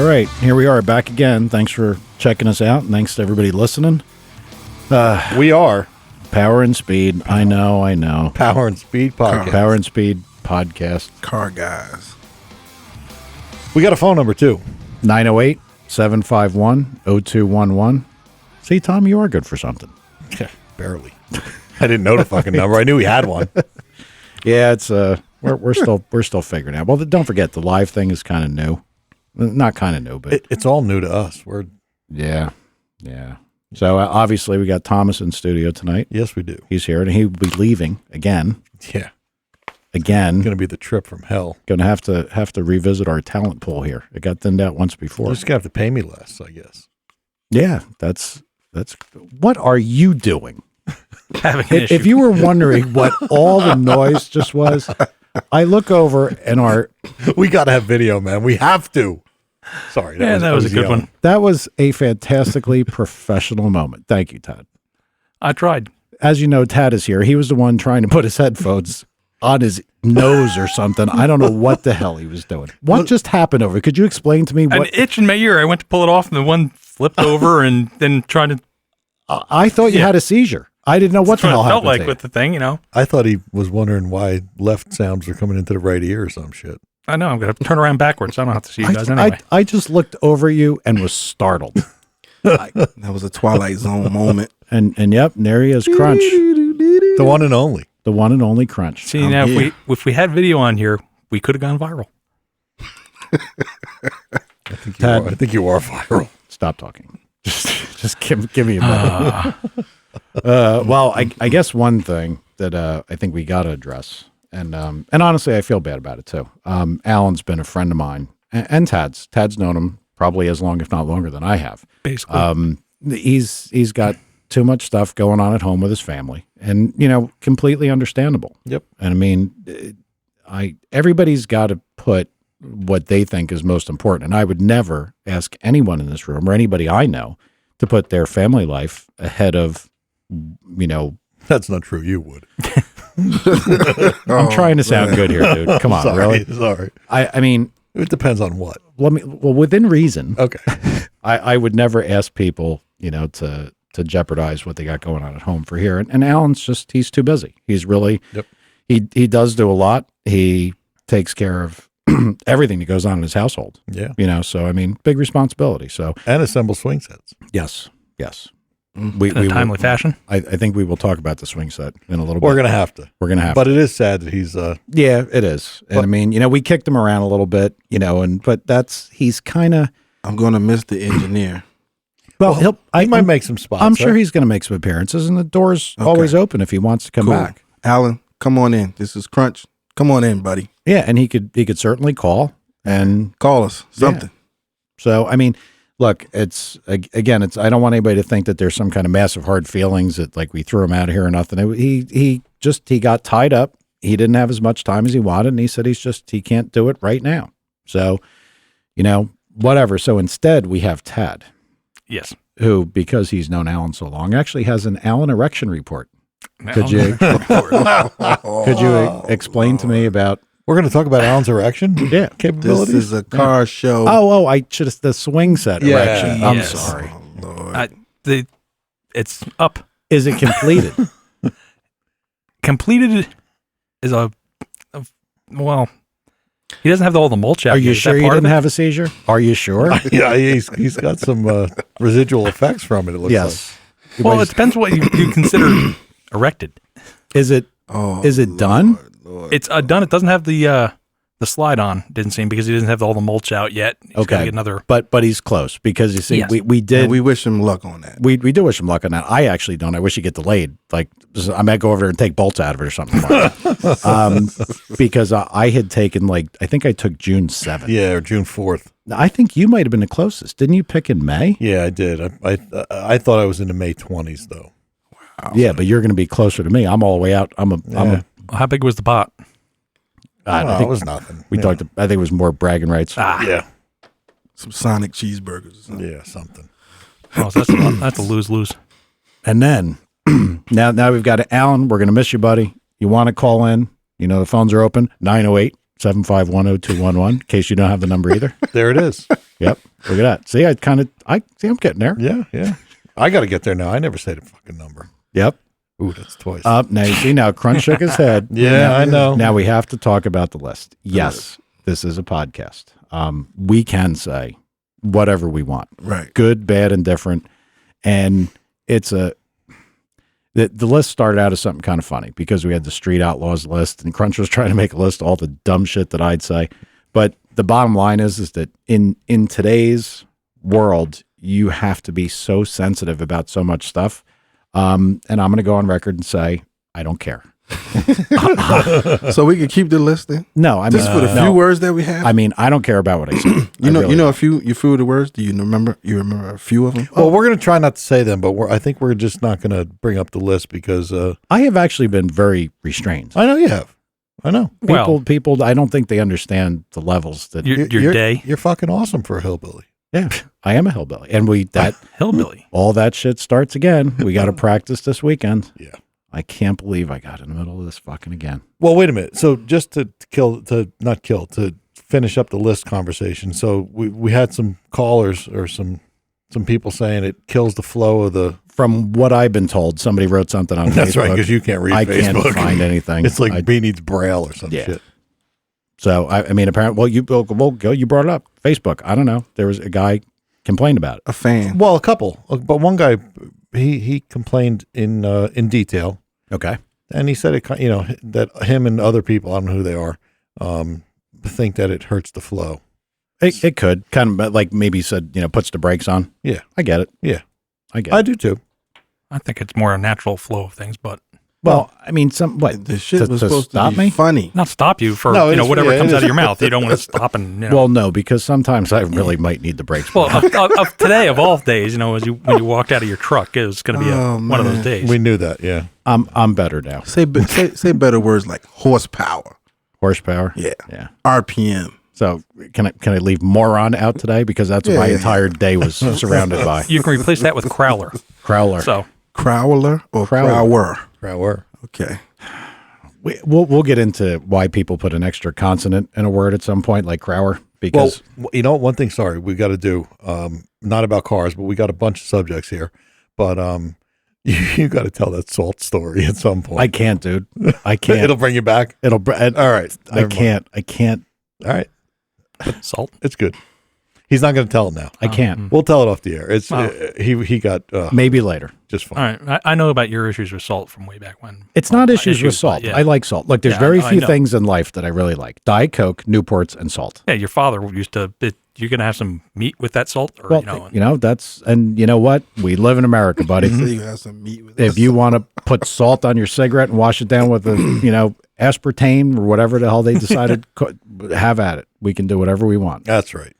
All right, here we are back again. Thanks for checking us out, and thanks to everybody listening. We are Power and Speed. I know. Power and Speed podcast. Power and Speed podcast. Car guys. We got a phone number too. 908-751-0211. See, Tom, you are good for something. Barely. I didn't know the fucking number. I knew he had one. Yeah, it's we're still figuring out. Well, don't forget the live thing is kind of new. Not kind of new, but It's all new to us. yeah. So obviously we got Thomas in studio tonight. Yes, we do. He's here, and he will be leaving again. Yeah. Again. Going to be the trip from hell. Going to have to revisit our talent pool here. It got thinned out once before. You're just going to have to pay me less, I guess. Yeah, that's. What are you doing? Having an issue. If you were wondering what all the noise just was, I look over and We got to have video, man. We have to. Sorry. That was a good one. That was a fantastically professional moment. Thank you, Tad. I tried. As you know, Tad is here. He was the one trying to put his headphones on his nose or something. I don't know what the hell he was doing. What just happened over? Could you explain to me what? An itch in my ear. I went to pull it off, and the one flipped over, and then tried to. I thought you had a seizure. I didn't know what the hell happened. Felt like to you. with the thing, I thought he was wondering why left sounds are coming into the right ear or some shit. I know. I'm going to turn around backwards. I don't have to see you guys anyway. I just looked over you and was startled. That was a Twilight Zone moment. And yep, there he is, Crunch. The one and only. The one and only Crunch. See, now if we had video on here, we could have gone viral. I think you are viral. Stop talking. Just give me a minute. Well, I guess one thing that I think we got to address, and honestly, I feel bad about it too. Alan's been a friend of mine, and Tad's. Tad's known him probably as long, if not longer, than I have. Basically, he's got too much stuff going on at home with his family, and completely understandable. Yep. And I mean, everybody's got to put what they think is most important, and I would never ask anyone in this room or anybody I know to put their family life ahead of, That's not true. You would. I'm trying to sound good here, dude. Come on, really? Sorry. I mean, it depends on what. well, within reason. Okay. I would never ask people, to jeopardize what they got going on at home for here. And Alan's he's too busy. He's really, Yep. He does do a lot. He takes care of everything that goes on in his household. Yeah. So I mean, big responsibility. So And assemble swing sets. yes. in a timely fashion. I think we will talk about the swing set in a little bit. We're gonna have to. But it is sad that he's. Yeah, it is. And I mean, we kicked him around a little bit, but he's kind of. I'm going to miss the engineer. Well, he might make some spots. I'm sure he's going to make some appearances, and the door's always open if he wants to come back. Alan, come on in. This is Crunch. Come on in, buddy. Yeah, and he could certainly call and call us something. Yeah. So I mean, look, it's I don't want anybody to think that there's some kind of massive hard feelings that like we threw him out of here or nothing. He got tied up. He didn't have as much time as he wanted, and he said he can't do it right now. So, whatever. So instead, we have Tad. Yes. Who, because he's known Alan so long, actually has an Alan erection report. Could you explain to me about? We're going to talk about Alan's erection. Yeah, This capabilities. is a car show. Oh, I should have the swing set erection. I'm sorry. Oh, Lord. It's up. Is it completed? Completed is well. He doesn't have all the mulch out. Are you sure you didn't have a seizure? Are you sure? Yeah, he's got some residual effects from it. It looks like. Well, it depends what you consider erected. Is it done? Lord. It's done. It doesn't have the slide on. Didn't seem because he doesn't have all the mulch out yet. He's gotta get another. But he's close because you see, Yes. we did. And we wish him luck on that. We do wish him luck on that. I actually don't. I wish he'd get delayed. Like I might go over there and take bolts out of it or something. Like that. Because I had taken I think I took June 7th. Yeah, or June 4th. I think you might have been the closest. Didn't you pick in May? Yeah, I did. I thought I was in the May 20s though. Wow. Yeah, but you're going to be closer to me. I'm all the way out. How big was the pot? I think it was nothing. we talked. I think it was more bragging rights. Yeah. Some Sonic cheeseburgers or something. Yeah, something. Oh, so that's a lose-lose. And then now we've got Alan. We're going to miss you, buddy. You want to call in? The phones are open. 908-751-0211. In case you don't have the number either. There it is. Yep. Look at that. See, I'm getting there. Yeah, yeah. I got to get there now. I never say the fucking number. Yep. Ooh, that's twice. Now you see, now Crunch shook his head. Yeah, I know. Now we have to talk about the list. Yes, this is a podcast. We can say whatever we want. Right. Good, bad, and different. And the list started out as something kind of funny because we had the Street Outlaws list, and Crunch was trying to make a list of all the dumb shit that I'd say. But the bottom line is that in today's world, you have to be so sensitive about so much stuff. And I'm going to go on record and say, I don't care. So we can keep the list then? No, I mean, just for the few words that we have? I mean, I don't care about what I say. you know a few of the words? Do you remember? You remember a few of them? Well, we're going to try not to say them, but I think we're just not going to bring up the list because I have actually been very restrained. I know you have. I know. People, I don't think they understand the levels that your day. You're fucking awesome for a hillbilly. Yeah, I am a hillbilly, and hillbilly. All that shit starts again. We got to practice this weekend. Yeah, I can't believe I got in the middle of this fucking again. Well, wait a minute. So just to finish up the list conversation. So we had some callers or some people saying it kills the flow of the. From what I've been told, somebody wrote something on That's Facebook. right, because you can't read I Facebook. can't find anything. It's like B needs Braille or some shit. So, I mean, apparently, you brought it up. Facebook. I don't know. There was a guy complained about it. A fan. Well, a couple. But one guy, he complained in detail. Okay. And he said, that him and other people, I don't know who they are, think that it hurts the flow. It could. Kind of like maybe he said, puts the brakes on. Yeah. I get it. Yeah. I do too. I think it's more a natural flow of things, but well, I mean, the shit was supposed stop to be me? funny. Not stop you for whatever comes out of your mouth. You don't want to stop and Well, no, because sometimes I really might need the brakes. Well, of today of all days, when you walked out of your truck, it was going to be one of those days. We knew that. Yeah. I'm better now. Say better words like horsepower. Horsepower. Yeah. RPM. So can I leave moron out today because that's what my entire day was surrounded by. You can replace that with crowler. Crowler. So crowler or crower? Crower. Okay. We'll get into why people put an extra consonant in a word at some point, like crower. Because one thing. Sorry, we got to do not about cars, but we got a bunch of subjects here. But you got to tell that salt story at some point. I can't, dude. I can't. It'll bring you back. All right. I can't. All right. Salt. It's good. He's not going to tell it now. I can't. We'll tell it off the air. It's he got maybe later. Just fine. All right. I know about your issues with salt from way back when. It's not issues with salt. I like salt. Look, there's very few things in life that I really like: Diet Coke, Newports, and salt. Yeah, your father used to. You're going to have some meat with that salt, or that's and you know what? We live in America, buddy. So you have some meat with if you want to put salt on your cigarette and wash it down with aspartame or whatever the hell they decided, have at it. We can do whatever we want. That's right.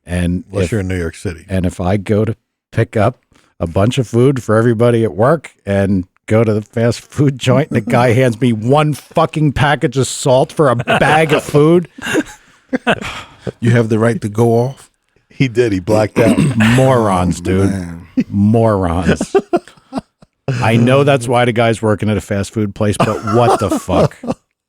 And unless you're in New York City. And if I go to pick up a bunch of food for everybody at work and go to the fast food joint and the guy hands me one fucking package of salt for a bag of food. You have the right to go off. He did. He blacked out. Morons, dude. Man. Morons. I know that's why the guy's working at a fast food place, but what the fuck?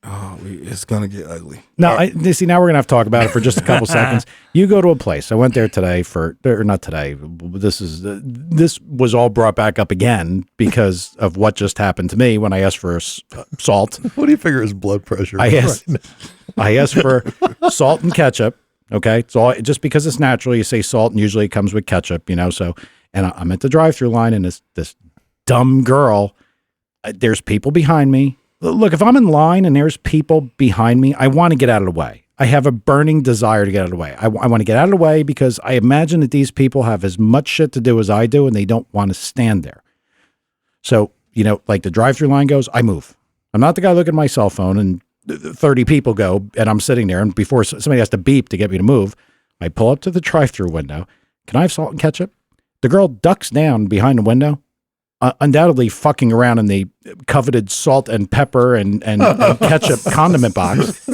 Oh, it's going to get ugly. Now we're going to have to talk about it for just a couple seconds. You go to a place. I went there today not today. This was all brought back up again because of what just happened to me when I asked for salt. What do you figure his blood pressure is? I asked for salt and ketchup. Okay. So just because it's natural, you say salt and usually it comes with ketchup, so, and I'm at the drive-through line and this dumb girl, there's people behind me. Look, if I'm in line and there's people behind me, I want to get out of the way. I have a burning desire to get out of the way. I want to get out of the way because I imagine that these people have as much shit to do as I do and they don't want to stand there. So, like the drive-through line goes, I move. I'm not the guy looking at my cell phone and 30 people go and I'm sitting there and before somebody has to beep to get me to move, I pull up to the drive-through window. Can I have salt and ketchup? The girl ducks down behind the window. Undoubtedly fucking around in the coveted salt and pepper and ketchup condiment box,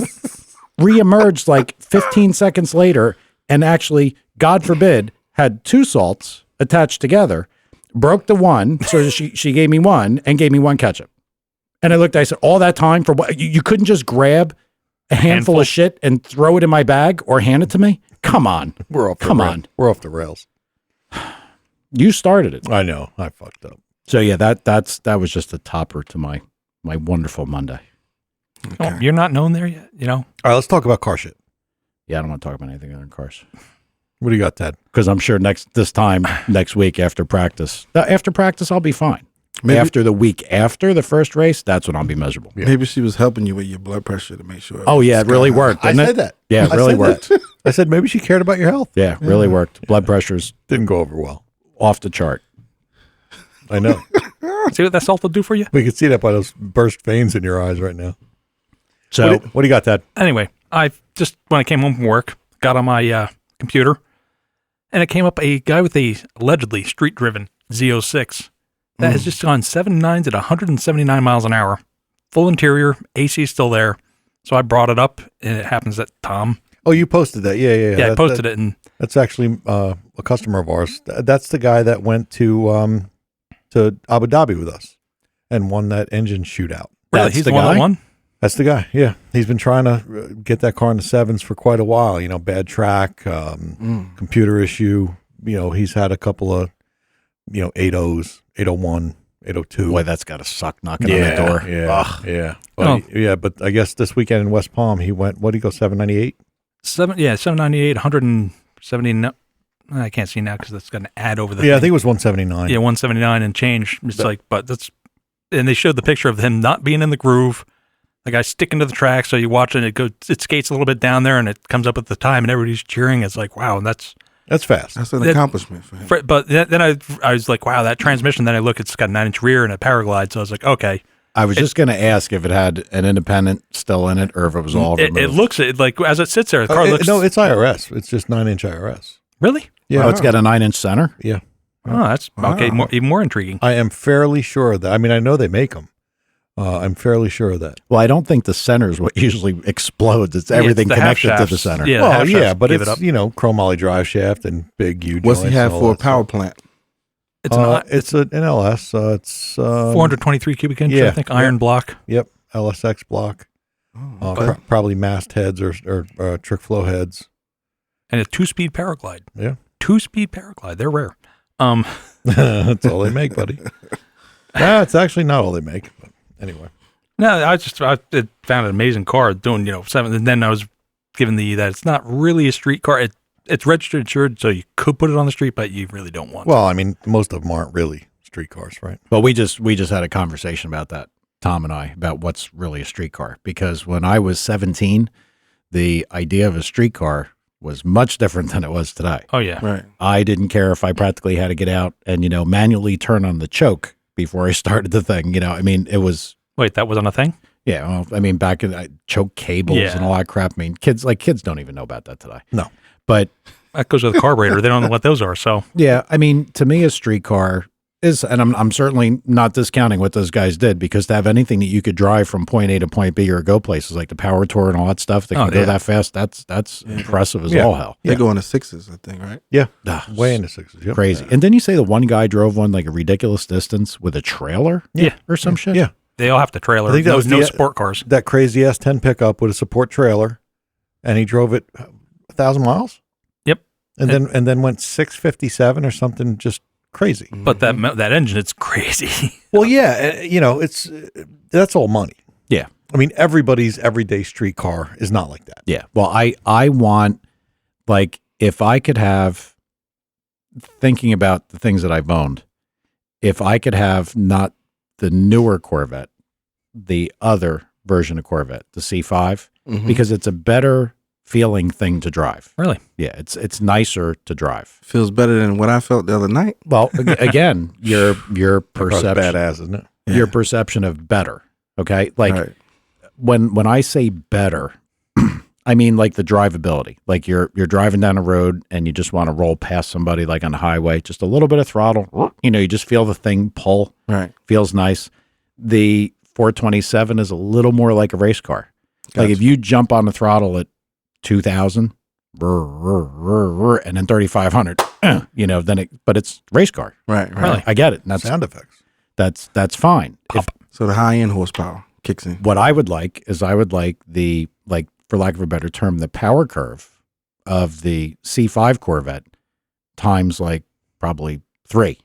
reemerged like 15 seconds later and actually, God forbid, had two salts attached together, broke the one, so she gave me one and gave me one ketchup. And I said, all that time for what? You couldn't just grab a handful of shit and throw it in my bag or hand it to me? Come on. We're off. Come on. We're off the rails. You started it. I know. I fucked up. So yeah, that was just a topper to my wonderful Monday. Okay. Oh, you're not known there yet, you know? All right, let's talk about car shit. Yeah, I don't want to talk about anything other than cars. What do you got, Ted? Because I'm sure next week after practice, I'll be fine. Maybe- after the week after the first race, that's when I'll be miserable. Yeah. Maybe she was helping you with your blood pressure to make sure. Oh yeah, it really worked. I Didn't it? said that. Yeah, it I really said worked. that. I said maybe she cared about your health. Yeah, really worked. Blood pressure's Didn't go over well. off the chart. I know. See what that salt will do for you? We can see that by those burst veins in your eyes right now. So What do you got, Ted? Anyway, I just, when I came home from work, got on my computer, and it came up a guy with a allegedly street-driven Z06 that has just gone 79s at 179 miles an hour. Full interior, AC is still there. So I brought it up, and it happens that Tom, Oh, you posted that. Yeah. I posted it, and That's actually a customer of ours. That's the guy that went to Abu Dhabi with us and won that engine shootout. really, That's he's the the one guy? that won? That's the guy. Yeah. He's been trying to get that car in the sevens for quite a while. You know, bad track, computer issue. You know, he's had a couple of, 8.0s, 801, 802. boy, that's got to suck knocking on that door. Yeah. Ugh. Yeah. Oh. But I guess this weekend in West Palm, he went, what did he go, 798? 798, 170. I can't see now because that's going to add over the Yeah, I thing. think it was 179. Yeah, 179 and change. It's but that's, and they showed the picture of him not being in the groove. The guy sticking to the track. So you watch it, it skates a little bit down there and it comes up at the time and everybody's cheering. It's like, wow. And that's fast. That's an That- accomplishment for him. but then I was like, wow, that transmission. Then I look, it's got a 9-inch rear and a Paraglide. So I was like, okay. I was just going to ask if it had an independent still in it or if it was all removed. It looks like as it sits there, the car looks. No, it's IRS. It's just 9-inch IRS. Really? Yeah. Oh, it's got a 9-inch center? Yeah. Oh, that's okay. Even more intriguing. I am fairly sure of that. I mean, I know they make them. I'm fairly sure of that. Well, I don't think the center is what usually explodes. It's everything the half connected to the shafts. center. Yeah, Well, half yeah, shafts but give it's, it up. chrome moly drive shaft and big U What's he joints have and all for a that power stuff. plant? It's It's an LS. It's 423 cubic inch, yeah, I think, iron block. Yep, LSX block. Okay. Probably mast heads or trick flow heads. And a 2-speed Paraglide. Yeah. 2-speed Paraglide. They're rare. That's all they make, buddy. Yeah, it's actually not all they make. But anyway, No, I found an amazing car doing, 7. And then I was given that it's not really a street car. It's registered, insured, so you could put it on the street, but you really don't want to. well, I mean, most of them aren't really street cars, right? But we just had a conversation about that, Tom and I, about what's really a street car. Because when I was 17, the idea of a street car was much different than it was today. Oh, yeah. Right. I didn't care if I practically had to get out and, manually turn on the choke before I started the thing. I mean, it was, Wait, that wasn't a thing? yeah, well, I mean, back in choke cables Yeah. and all that crap. I mean, kids don't even know about that today. No. But That goes with a carburetor. They don't know what those are. So, yeah, I mean, to me, a street car is, and I'm certainly not discounting what those guys did, because to have anything that you could drive from point A to point B or go places like the Power Tour and all that stuff that can go yeah. that fast, that's impressive as Yeah. all hell. They go into sixes, I think, right? Yeah, Ah, way into sixes. Yep. Crazy. And then you say the one guy drove one like a ridiculous distance with a trailer, Yeah. or some shit. Yeah, they all have to trailer. I think that was no the- sport cars. that crazy S10 pickup with a support trailer, and he drove it 1,000 miles. Yep. And then went 657 or something, just crazy. But that engine, it's crazy. Well, yeah, it's that's all money. Yeah. I mean, everybody's everyday street car is not like that. Yeah. Well, I want, like, if I could have, thinking about the things that I've owned, if I could have not the newer Corvette, the other version of Corvette, the C5, Mhm. because it's a better feeling thing to drive. Really? Yeah, it's nicer to drive. Feels better than what I felt the other night. Well, again, your Car's perception, badass, isn't it? your perception of better. Okay, like Right. when I say better, I mean like the drivability. Like you're driving down a road and you just want to roll past somebody like on the highway, just a little bit of throttle. You just feel the thing pull. Right. Feels nice. The 427 is a little more like a race car. Like if you jump on the throttle at 2,000, and then 3,500, but it's race car. Right. Right. Really? I get it. And Sound effects. that's fine. If, So the high end horsepower kicks in. what I would like is the, like, for lack of a better term, the power curve of the C5 Corvette times like probably 3.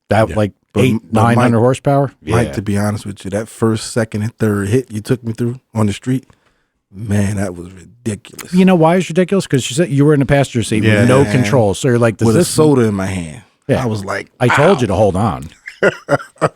That Yeah. like But- 900 Mike- horsepower. Mike, to be honest with you, that first, second, and third hit you took me through on the street, man, that was ridiculous. You know why it's ridiculous? Because you said you were in the passenger seat Yeah. with no control. So you're like, does with a this? soda in my hand. Yeah. I was like, I told you to hold on.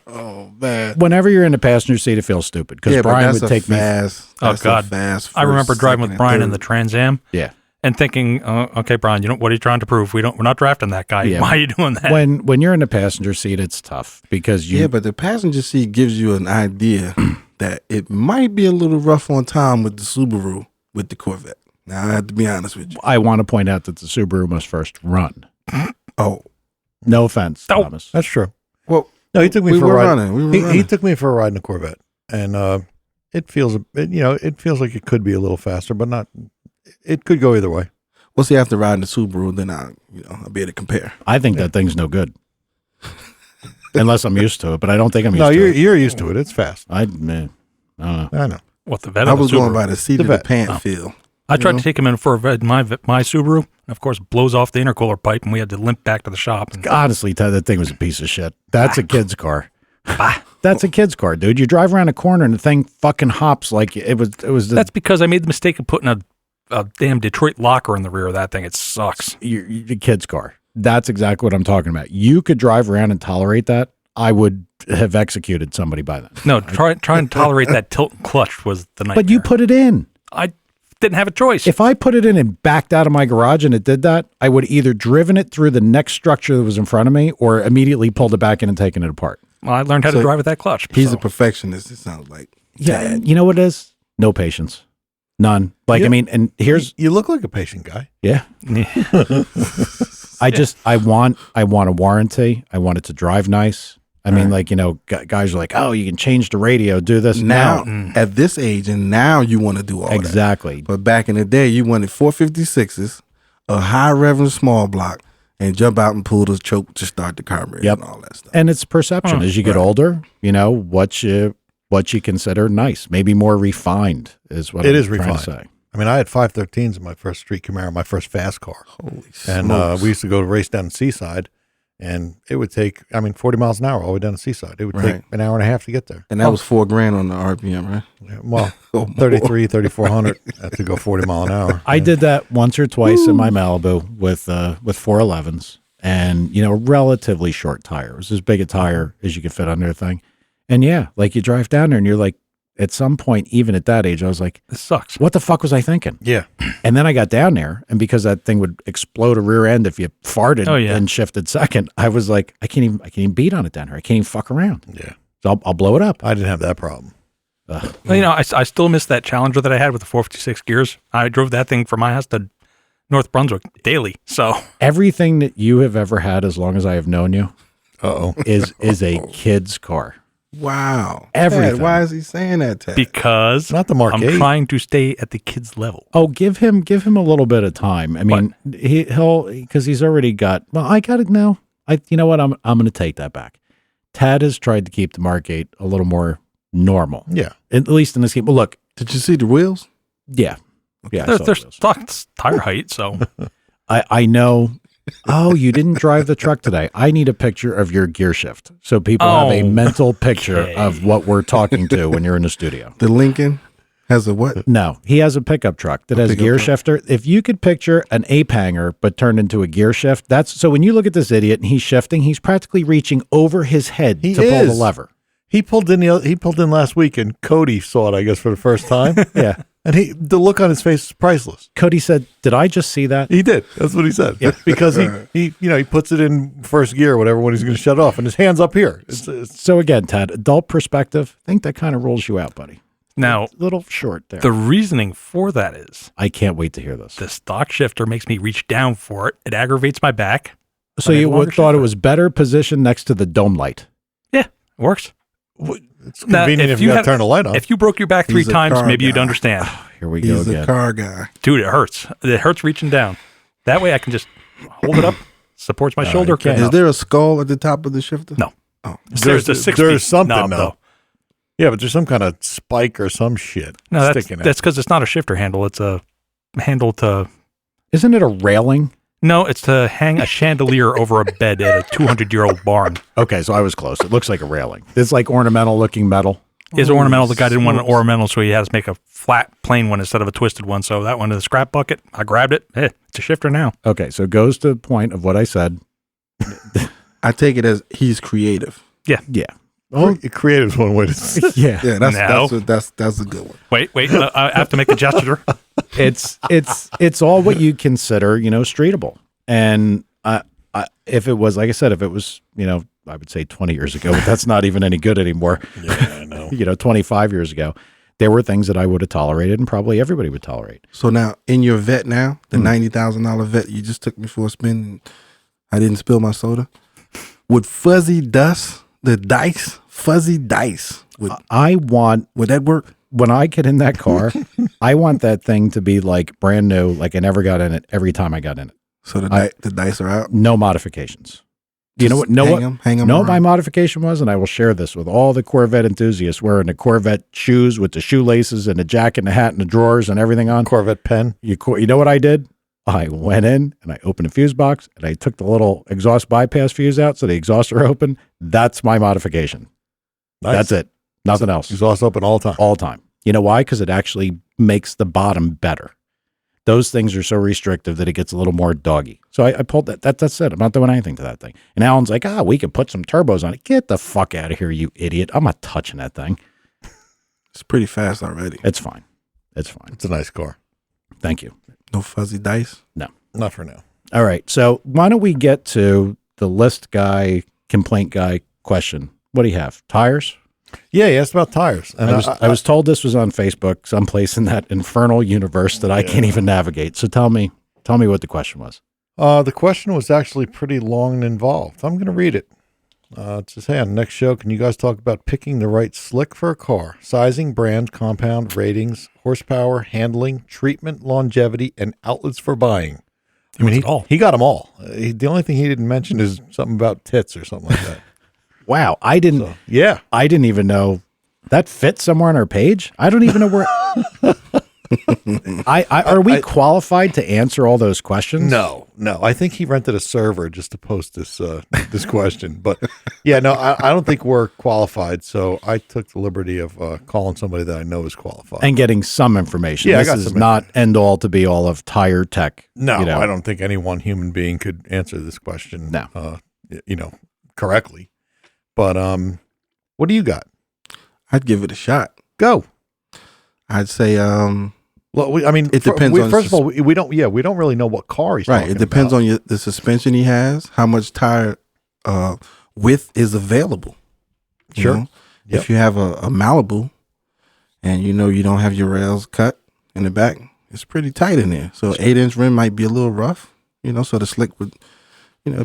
oh man. Whenever you're in the passenger seat, it feels stupid because Yeah, but Brian that's would a take me. fast. Oh, that's a God. fast I remember first, driving second, with and Brian in the third. Trans Am Yeah. and thinking, okay, Brian, what are you trying to prove? We're not drafting that guy. Yeah. Why are you doing that? When you're in the passenger seat, it's tough because you. Yeah, but the passenger seat gives you an idea that it might be a little rough on time with the Subaru with the Corvette. Now I have to be honest with you. I want to point out that the Subaru must first run. Oh, No offense, Oh. Thomas. That's true. well, No, he took me we for were a ride. running. We were He running. took me for a ride in a Corvette, and it feels like it could be a little faster, but not. It could go either way. We'll see after riding the Subaru, then I'll be able to compare. I think that thing's no good. Unless I'm used to it, but I don't think I'm used No, to you're it. you're used to it. It's fast. I don't know. I know. What, the vet? I or the was going Subaru? by the seat The of the vet. pant feel. I tried know? to take him in for a vet, my Subaru, and of course blows off the intercooler pipe, and we had to limp back to the shop. And Honestly, Ted, that thing was a piece of shit. That's a kid's car. That's a kid's car, dude. You drive around a corner and the thing fucking hops like it was. It was the, that's because I made the mistake of putting a damn Detroit locker in the rear of that thing. It sucks. your kid's car. That's exactly what I'm talking about. You could drive around and tolerate that. I would have executed somebody by that. No, try and tolerate that tilt and clutch was the nightmare. But you put it in. I didn't have a choice. If I put it in and backed out of my garage and it did that, I would either driven it through the next structure that was in front of me or immediately pulled it back in and taken it apart. Well, I learned how to So drive with that clutch. He's so. a perfectionist. It sounds like. Yeah. You know what it is? No patience. None. Like, Yeah. I mean, and here's, You look like a patient guy. yeah. I want a warranty. I want it to drive nice. I mean, like, guys are like, oh, you can change the radio, do this. Now, No. at this age, and now you want to do all that. Exactly. But back in the day, you wanted 456s, a high reverend small block, and jump out and pull the choke to start the carburetor Yep. and all that stuff. And it's perception. As you get older, what you consider nice, maybe more refined is what It I'm is trying refined. to say. I mean, I had 513s in my first street Camaro, my first fast car. Holy And smokes. we used to go to race down the Seaside, and it would take, 40 miles an hour all the way down the Seaside. It would Right. take an hour and a half to get there. And that was $4,000 on the RPM, right? Yeah, well, Oh, 3,400 to go 40 mile an hour. I did that once or twice in my Malibu with 411s and, relatively short tire. It was as big a tire as you could fit under the thing. And yeah, like you drive down there and you're like, at some point, even at that age, I was like, This sucks. what the fuck was I thinking? Yeah. And then I got down there, and because that thing would explode a rear end if you farted Oh, yeah. and shifted second, I was like, I can't even beat on it down here. I can't even fuck around. Yeah. So I'll blow it up. I didn't have that problem. Ugh. Well, I still miss that Challenger that I had with the 456 gears. I drove that thing from my house to North Brunswick daily. So Everything that you have ever had, as long as I have known you, Uh-oh. is a kid's car. wow. Everything. Ted, why is he saying that, Ted? because Not the Mark I'm 8. trying to stay at the kid's level. Oh, give him a little bit of time. I mean, he'll because he's already got. Well, I got it now. You know what? I'm going to take that back. Tad has tried to keep the Mark 8 a little more normal, Yeah. at least in this game. Well, look, Did you see the wheels? yeah, yeah. I They're, saw they're those. stock tire height, so I know. Oh, you didn't drive the truck today. I need a picture of your gear shift so people have a Oh, mental picture okay. of what we're talking to when you're in the studio. The Lincoln has a what? No, he has a pickup truck that has a pickup gear truck. shifter. If you could picture an ape hanger but turned into a gear shift, that's so when you look at this idiot and he's shifting, he's practically reaching over his head He to pull the is. lever. He pulled in last week, and Cody saw it, I guess, for the first time. Yeah. And the look on his face is priceless. Cody said, "Did I just see that?" He did. That's what he said. Yeah. Because he puts it in first gear or whatever when he's going to shut off, and his hand's up here. It's So again, Ted, adult perspective, I think that kind of rules you out, buddy. now A little short there. the reasoning for that is I can't wait to hear this. the stock shifter makes me reach down for it. It aggravates my back. So I need you a longer thought it shifter. was better positioned next to the dome light. Yeah, it works. it's Now, convenient if you got to turn the light on. If you broke your back 3 He's a times, car maybe you'd guy. understand. Here we go He's a again. car guy. Dude, it hurts. It hurts reaching down. That way I can just hold it up, supports my shoulder. okay. Good Is enough. there a skull at the top of the shifter? No. Oh. There's a 6 there's something, knob, though. Yeah, but there's some kind of spike or some shit No, sticking out. that's because it's not a shifter handle. It's a handle to Isn't it a railing? No, it's to hang a chandelier over a bed at a 200-year-old barn. Okay, so I was close. It looks like a railing. It's like ornamental looking metal. It's ornamental. The guy didn't want an ornamental, so he had to make a flat, plain one instead of a twisted one. So that one in the scrap bucket, I grabbed it. It's a shifter now. Okay, so it goes to the point of what I said. I take it as he's creative. Yeah. Oh, creative is one way to say it. Yeah. Yeah, No. that's a good one. Wait. I have to make a gesture. It's all what you consider, streetable. And if it was, like I said, if it was, I would say 20 years ago, but that's not even any good anymore. Yeah, I know. 25 years ago, there were things that I would have tolerated and probably everybody would tolerate. So now in your vet now, the $90,000 vet you just took me for a spin and I didn't spill my soda. Would fuzzy dice, would that work? When I get in that car, I want that thing to be like brand new, like I never got in it every time I got in it. So the dice are out? No modifications. You know what? Hang them No, around. my modification was, and I will share this with all the Corvette enthusiasts wearing the Corvette shoes with the shoelaces and the jacket and the hat and the drawers and everything on. Corvette pen. You know what I did? I went in and I opened a fuse box and I took the little exhaust bypass fuse out so the exhausts are open. That's my modification. Nice. That's it. Nothing else. Exhaust open all the time. All the time. You know why? Because it actually makes the bottom better. Those things are so restrictive that it gets a little more doggy. So I pulled that. That's it. I'm not doing anything to that thing. And Alan's like, we could put some turbos on it. Get the fuck out of here, you idiot. I'm not touching that thing. It's pretty fast already. It's fine. It's fine. It's a nice car. Thank you. No fuzzy dice? No. Not for now. All right. So why don't we get to the list guy, complaint guy question? What do you have? Tires? Yeah, he asked about tires. And I was told this was on Facebook, someplace in that infernal universe that I can't even navigate. So tell me what the question was. The question was actually pretty long and involved. I'm going to read it. It says, hey, on the next show, can you guys talk about picking the right slick for a car? Sizing, brand, compound, ratings, horsepower, handling, treatment, longevity, and outlets for buying. I mean, he got them all. The only thing he didn't mention is something about tits or something like that. Wow. I didn't even know that fit somewhere on our page. I don't even know where. Are we qualified to answer all those questions? No. I think he rented a server just to post this this question. But yeah, no, I don't think we're qualified. So I took the liberty of calling somebody that I know is qualified and getting some information. Yeah, this is not end all to be all of tire tech. No, I don't think any one human being could answer this question. No. Correctly. But what do you got? I'd give it a shot. Go. I'd say Well, it depends on first of all, we don't really know what car he's right. talking It depends about. on the suspension he has, how much tire width is available. You Sure. know? Yep. If you have a Malibu and you don't have your rails cut in the back, it's pretty tight in there. So 8-inch rim might be a little rough, so the slick would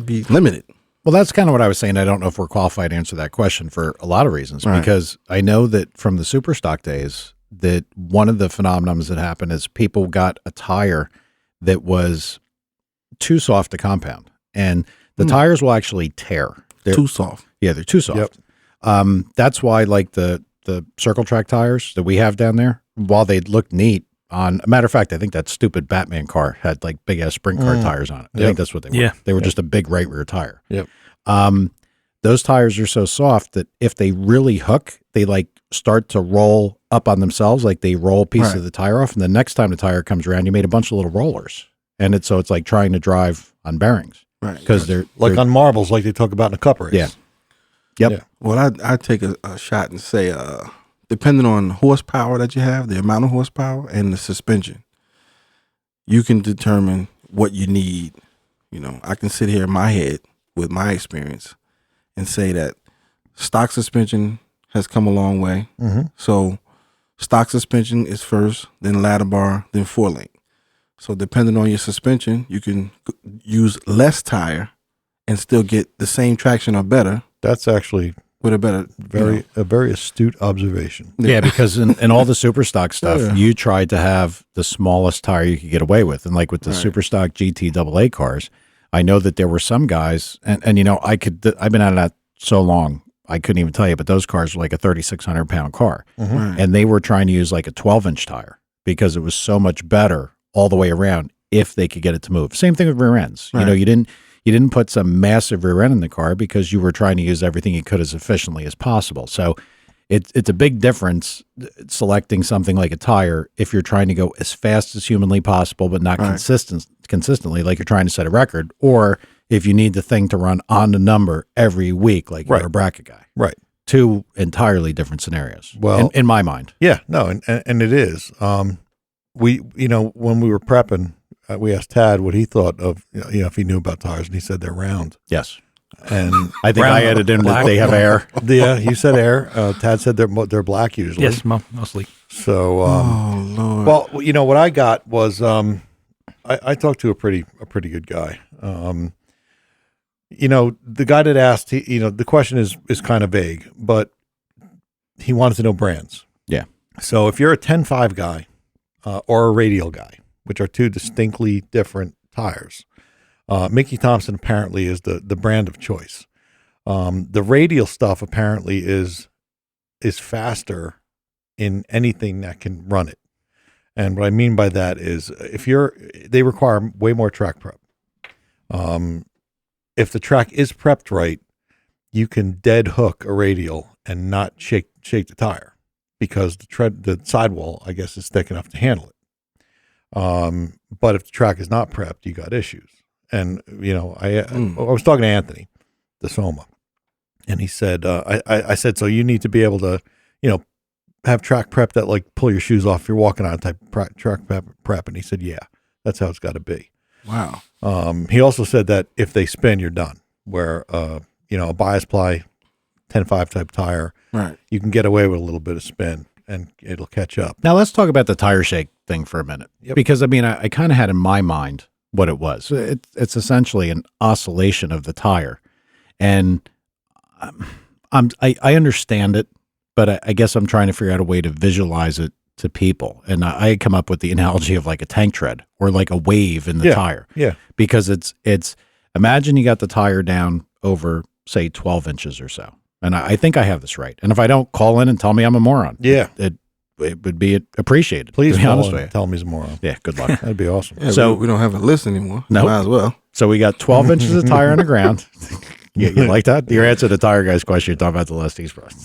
be limited. Well, that's kind of what I was saying. I don't know if we're qualified to answer that question for a lot of reasons, Right. because I know that from the super stock days, that one of the phenomenons that happened is people got a tire that was too soft to compound, and the tires will actually tear. They're Too soft. Yeah, they're too soft. Yep. That's why, like the circle track tires that we have down there, while they look neat, a matter of fact, I think that stupid Batman car had like big ass sprint car tires on it. I think that's what they were. Yeah. They were just a big right rear tire. Yep. Those tires are so soft that if they really hook, they like start to roll up on themselves, like they roll a piece of the tire off. And the next time the tire comes around, you made a bunch of little rollers. And it's like trying to drive on bearings. Right. Because they're on marbles, like they talk about in a cup race. Yeah. Yep. Yeah. Well, I'd take a shot and say, depending on horsepower that you have, the amount of horsepower and the suspension, you can determine what you need. I can sit here in my head with my experience and say that stock suspension has come a long way. Mm-hmm. So stock suspension is first, then ladder bar, then 4-link. So depending on your suspension, you can use less tire and still get the same traction or better That's actually with a better, a very astute observation. Yeah, because in all the super stock stuff, you tried to have the smallest tire you could get away with. And like with the super stock GT AA cars, I know that there were some guys, and I've been out of that so long, I couldn't even tell you, but those cars were like a 3,600 pound car. Right. And they were trying to use like a 12-inch tire because it was so much better all the way around if they could get it to move. Same thing with rear ends. Right. You know, you didn't put some massive rear end in the car because you were trying to use everything you could as efficiently as possible. So it's a big difference selecting something like a tire if you're trying to go as fast as humanly possible, but not consistently, like you're trying to set a record, or if you need the thing to run on the number every week, like you're a bracket guy. Right. Two entirely different scenarios. Well, in my mind. Yeah, no, and it is. We, when we were prepping, we asked Tad what he thought of, if he knew about tires, and he said they're round. Yes. And I think I added in that they have air. Yeah, you said air. Tad said they're black usually. Yes, mostly. So, oh Lord. well, what I got was I talked to a pretty good guy. The guy that asked, the question is kind of vague, but he wanted to know brands. Yeah. So if you're a 10.5 guy or a Radial guy, which are two distinctly different tires, Mickey Thompson apparently is the brand of choice. The Radial stuff apparently is faster in anything that can run it. And what I mean by that is they require way more track prep. If the track is prepped right, you can dead hook a Radial and not shake the tire because the sidewall, I guess, is thick enough to handle it. But if the track is not prepped, you got issues. And, I was talking to Anthony, the Soma, and he said, I said, so you need to be able to, have track prep that like pull your shoes off if you're walking on type track prep. And he said, yeah, that's how it's got to be. Wow. He also said that if they spin, you're done. Where, a bias ply 10.5 type tire, Right. you can get away with a little bit of spin and it'll catch up. Now let's talk about the tire shake thing for a minute. Yep. Because I kind of had in my mind what it was. It's essentially an oscillation of the tire. And I understand it, but I guess I'm trying to figure out a way to visualize it to people. And I had come up with the analogy of like a tank tread or like a wave in the tire. Yeah. Because it's imagine you got the tire down over, say, 12 inches or so. And I think I have this right. And if I don't, call in and tell me I'm a moron. Yeah. It would be appreciated. Please to be call honest in with and you. tell me some more. Yeah, good luck. That'd be awesome. Yeah, So- we don't have a list anymore. Nope. Might as well. So we got 12 inches of tire on the ground. You like that? Your answer to the tire guy's question, you're talking about the list.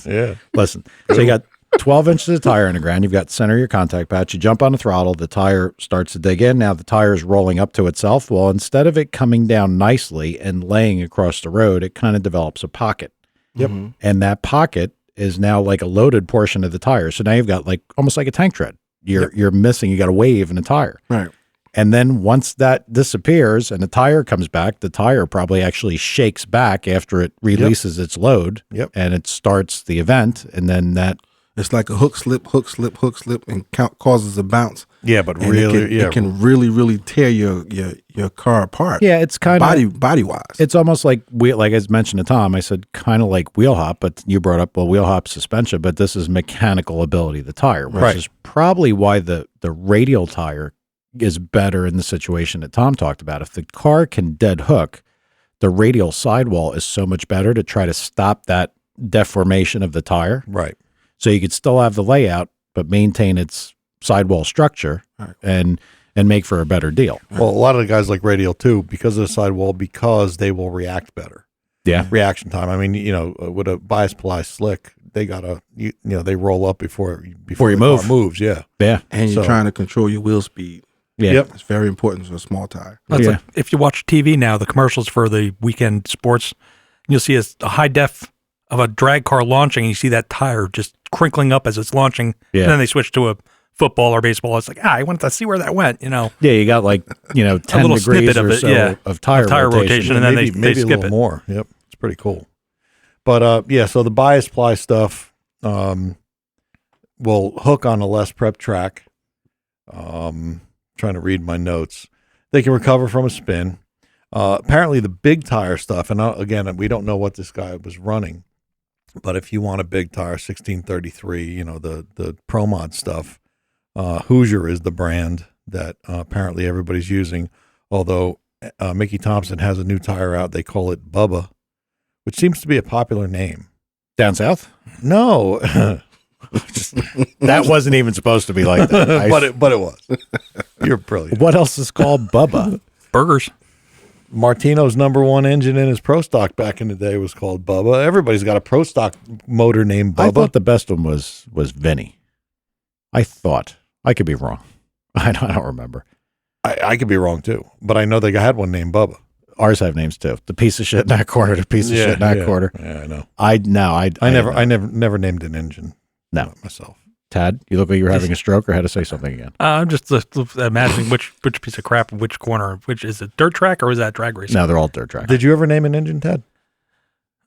Yeah. Listen, so you got 12 inches of tire on the ground. You've got center of your contact patch. You jump on the throttle. The tire starts to dig in. Now the tire is rolling up to itself. Well, instead of it coming down nicely and laying across the road, it kind of develops a pocket. Yep. Mm-hmm. And that pocket is now like a loaded portion of the tire. So now you've got like almost like a tank tread. You're missing, you got a wave in the tire. Right. And then once that disappears and the tire comes back, the tire probably actually shakes back after it releases its load. Yep. And it starts the event. And then that, It's like a hook slip, and causes a bounce. Yeah, but And really, it can really, really tear your car apart. yeah, it's kind of body wise. It's almost like like I mentioned to Tom, I said kind of like wheel hop, but you brought up wheel hop suspension, but this is mechanical ability of the tire, which Right. is probably why the Radial tire is better in the situation that Tom talked about. If the car can dead hook, the Radial sidewall is so much better to try to stop that deformation of the tire. right. So you could still have the layout, but maintain its sidewall structure Right. and make for a better deal. Well, a lot of the guys like Radial too, because of the sidewall, because they will react better. Yeah. Reaction time. I mean, with a bias ply slick, they gotta, they roll up before you the car move. moves. Yeah. Yeah. And you're So- trying to control your wheel speed. Yeah. Yep. It's very important for a small tire. That's Yeah. like if you watch TV now, the commercials for the weekend sports, you'll see a high def of a drag car launching, and you see that tire just crinkling up as it's launching. Yeah. And then they switch to a football or baseball. It's like, I wanted to see where that went, Yeah, you got like, 10 little degrees snippet or of it, so yeah. of tire rotation. And then they maybe skip a little it. more. Yep. It's pretty cool. But so the bias ply stuff will hook on a less prep track. Trying to read my notes. They can recover from a spin. Apparently the big tire stuff, and again, we don't know what this guy was running, but if you want a big tire, 1633, the Pro Mod stuff, Hoosier is the brand that apparently everybody's using. Although Mickey Thompson has a new tire out, they call it Bubba, which seems to be a popular name. Down south? No, That wasn't even supposed to be like that. but it was. You're brilliant. What else is called Bubba? Burgers. Martino's #1 engine in his Pro Stock back in the day was called Bubba. Everybody's got a Pro Stock motor named Bubba. I thought the best one was Vinny. I thought. I could be wrong. I don't remember. I could be wrong too, but I know they had one named Bubba. Ours have names too. The piece of shit in that corner, the piece of shit in that corner. Yeah, I know. I never named an engine. No. Myself. Tad, you look like you were having a stroke or had to say something again. I'm just imagining which piece of crap, which corner, which is it, dirt track or is that drag racing? No, they're all dirt track. Did you ever name an engine, Ted?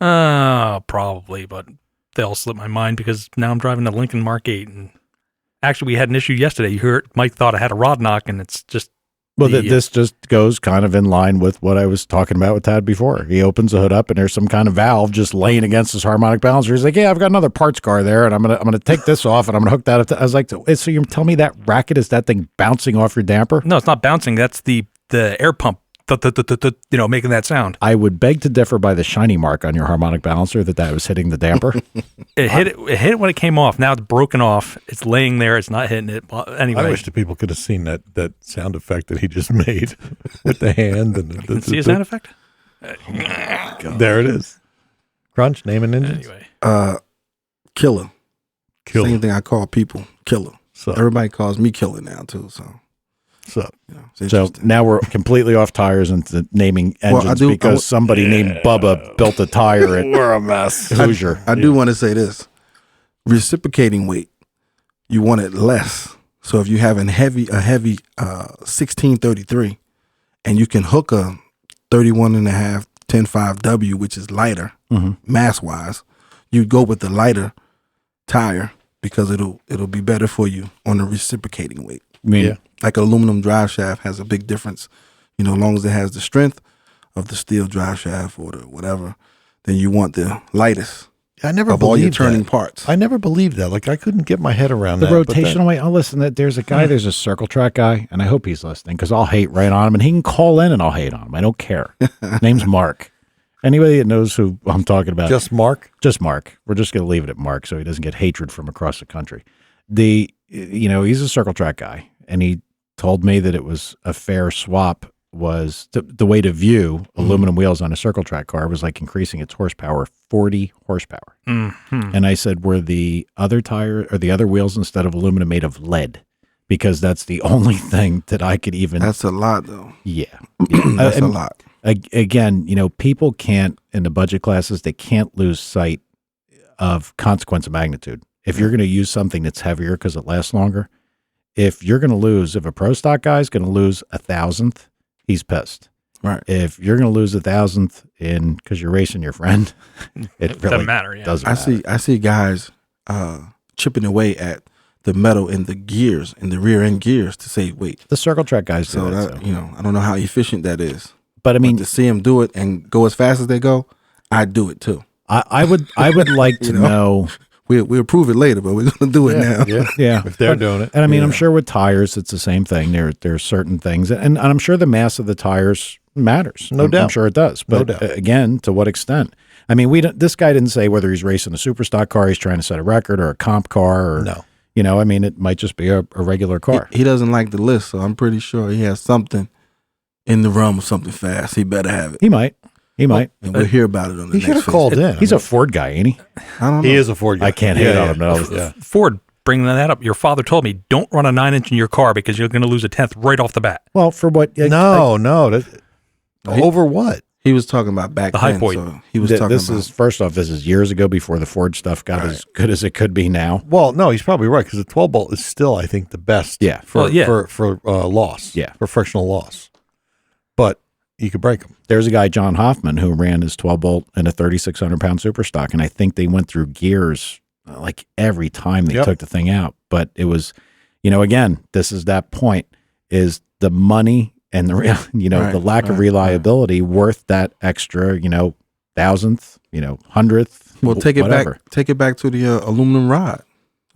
Probably, but they all slip my mind because now I'm driving a Lincoln Mark 8. And actually, we had an issue yesterday. You heard Mike thought I had a rod knock, and it's just. Well, this just goes kind of in line with what I was talking about with Tad before. He opens the hood up, and there's some kind of valve just laying against his harmonic balancer. He's like, "Yeah, I've got another parts car there, and I'm gonna take this off, and I'm gonna hook that up." I was like, "So you tell me that racket is that thing bouncing off your damper?" No, it's not bouncing. That's the air pump. Making that sound. I would beg to differ by the shiny mark on your harmonic balancer that was hitting the damper. It hit it when it came off. Now it's broken off. It's laying there. It's not hitting it. Anyway, I wish the people could have seen that sound effect that he just made with the hand and see a sound effect. There it is. Crunch. Name an engine. Anyway, Killer. Killer. Same thing I call people Killer. So Everybody calls me Killer now too. So. So It's So interesting. now we're completely off tires into naming engines because somebody named Bubba built a tire at we're a mess. Hoosier. I do want to say this: reciprocating weight, you want it less. So if you have a heavy 1633, and you can hook a 31.5 10.5W, which is lighter mass wise, you go with the lighter tire because it'll be better for you on the reciprocating weight. I mean, Yeah. Like an aluminum drive shaft has a big difference, as long as it has the strength of the steel drive shaft or the whatever, then you want the lightest I never of all your believed turning that. parts. I never believed that. Like I couldn't get my head around the that. but rotational weight. Oh, listen, there's a guy, there's a circle track guy, and I hope he's listening because I'll hate right on him, and he can call in and I'll hate on him. I don't care. Name's Mark. Anybody that knows who I'm talking about, Just Mark. just Mark. We're just going to leave it at Mark so he doesn't get hatred from across the country. He's a circle track guy, and he told me that it was a fair swap. Was the way to view aluminum wheels on a circle track car was like increasing its horsepower 40 horsepower. And I said, were the other tire or the other wheels instead of aluminum made of lead? Because that's the only thing that I could even. That's a lot, though. Yeah. That's a lot. Again, people can't, in the budget classes, they can't lose sight of consequence of magnitude. If you're going to use something that's heavier because it lasts longer, if a pro stock guy's going to lose 1,000th, he's pissed. Right. If you're going to lose 1,000th because you're racing your friend, it really doesn't matter. Yeah. doesn't I matter. I see guys chipping away at the metal in the gears, in the rear end gears, to save weight. The circle track guys do So that. that, I don't know how efficient that is. But I mean, To see them do it and go as fast as they go, I do it too. I would like to know. We'll prove it later, but we're gonna do it now. Yeah, If they're doing it. and I mean, I'm sure with tires, it's the same thing. There's certain things, and I'm sure the mass of the tires matters. No doubt. I'm sure it does. But doubt. Again, to what extent? I mean, this guy didn't say whether he's racing a super stock car, he's trying to set a record, or a comp car, or No. I mean, it might just be a regular car. He doesn't like the list, so I'm pretty sure he has something in the realm of something fast. He better have it. He might. And we'll hear about it on the He next should have phase. called in. He's a Ford guy, ain't he? I don't know. He is a Ford guy. I can't hate on him. No. Yeah. Ford, bringing that up, your father told me, don't run a 9-inch in your car because you're going to lose a 10th right off the bat. Well, for what? No. Over what? He was talking about back The high then. point. So he was talking This about. is first off. This is years ago before the Ford stuff got as good as it could be now. Well, no, he's probably right because the 12 bolt is still, I think, the best. Yeah. For Well, yeah. for loss. Yeah. For frictional loss. But you could break them. There's a guy, John Hoffman, who ran his 12 bolt in a 3,600 pound super stock, and I think they went through gears like every time they took the thing out. But it was, again, this is that point: is the money and the the lack of reliability worth that extra, 1,000th, 100th? Well, take it whatever. back. Take it back to the aluminum rod.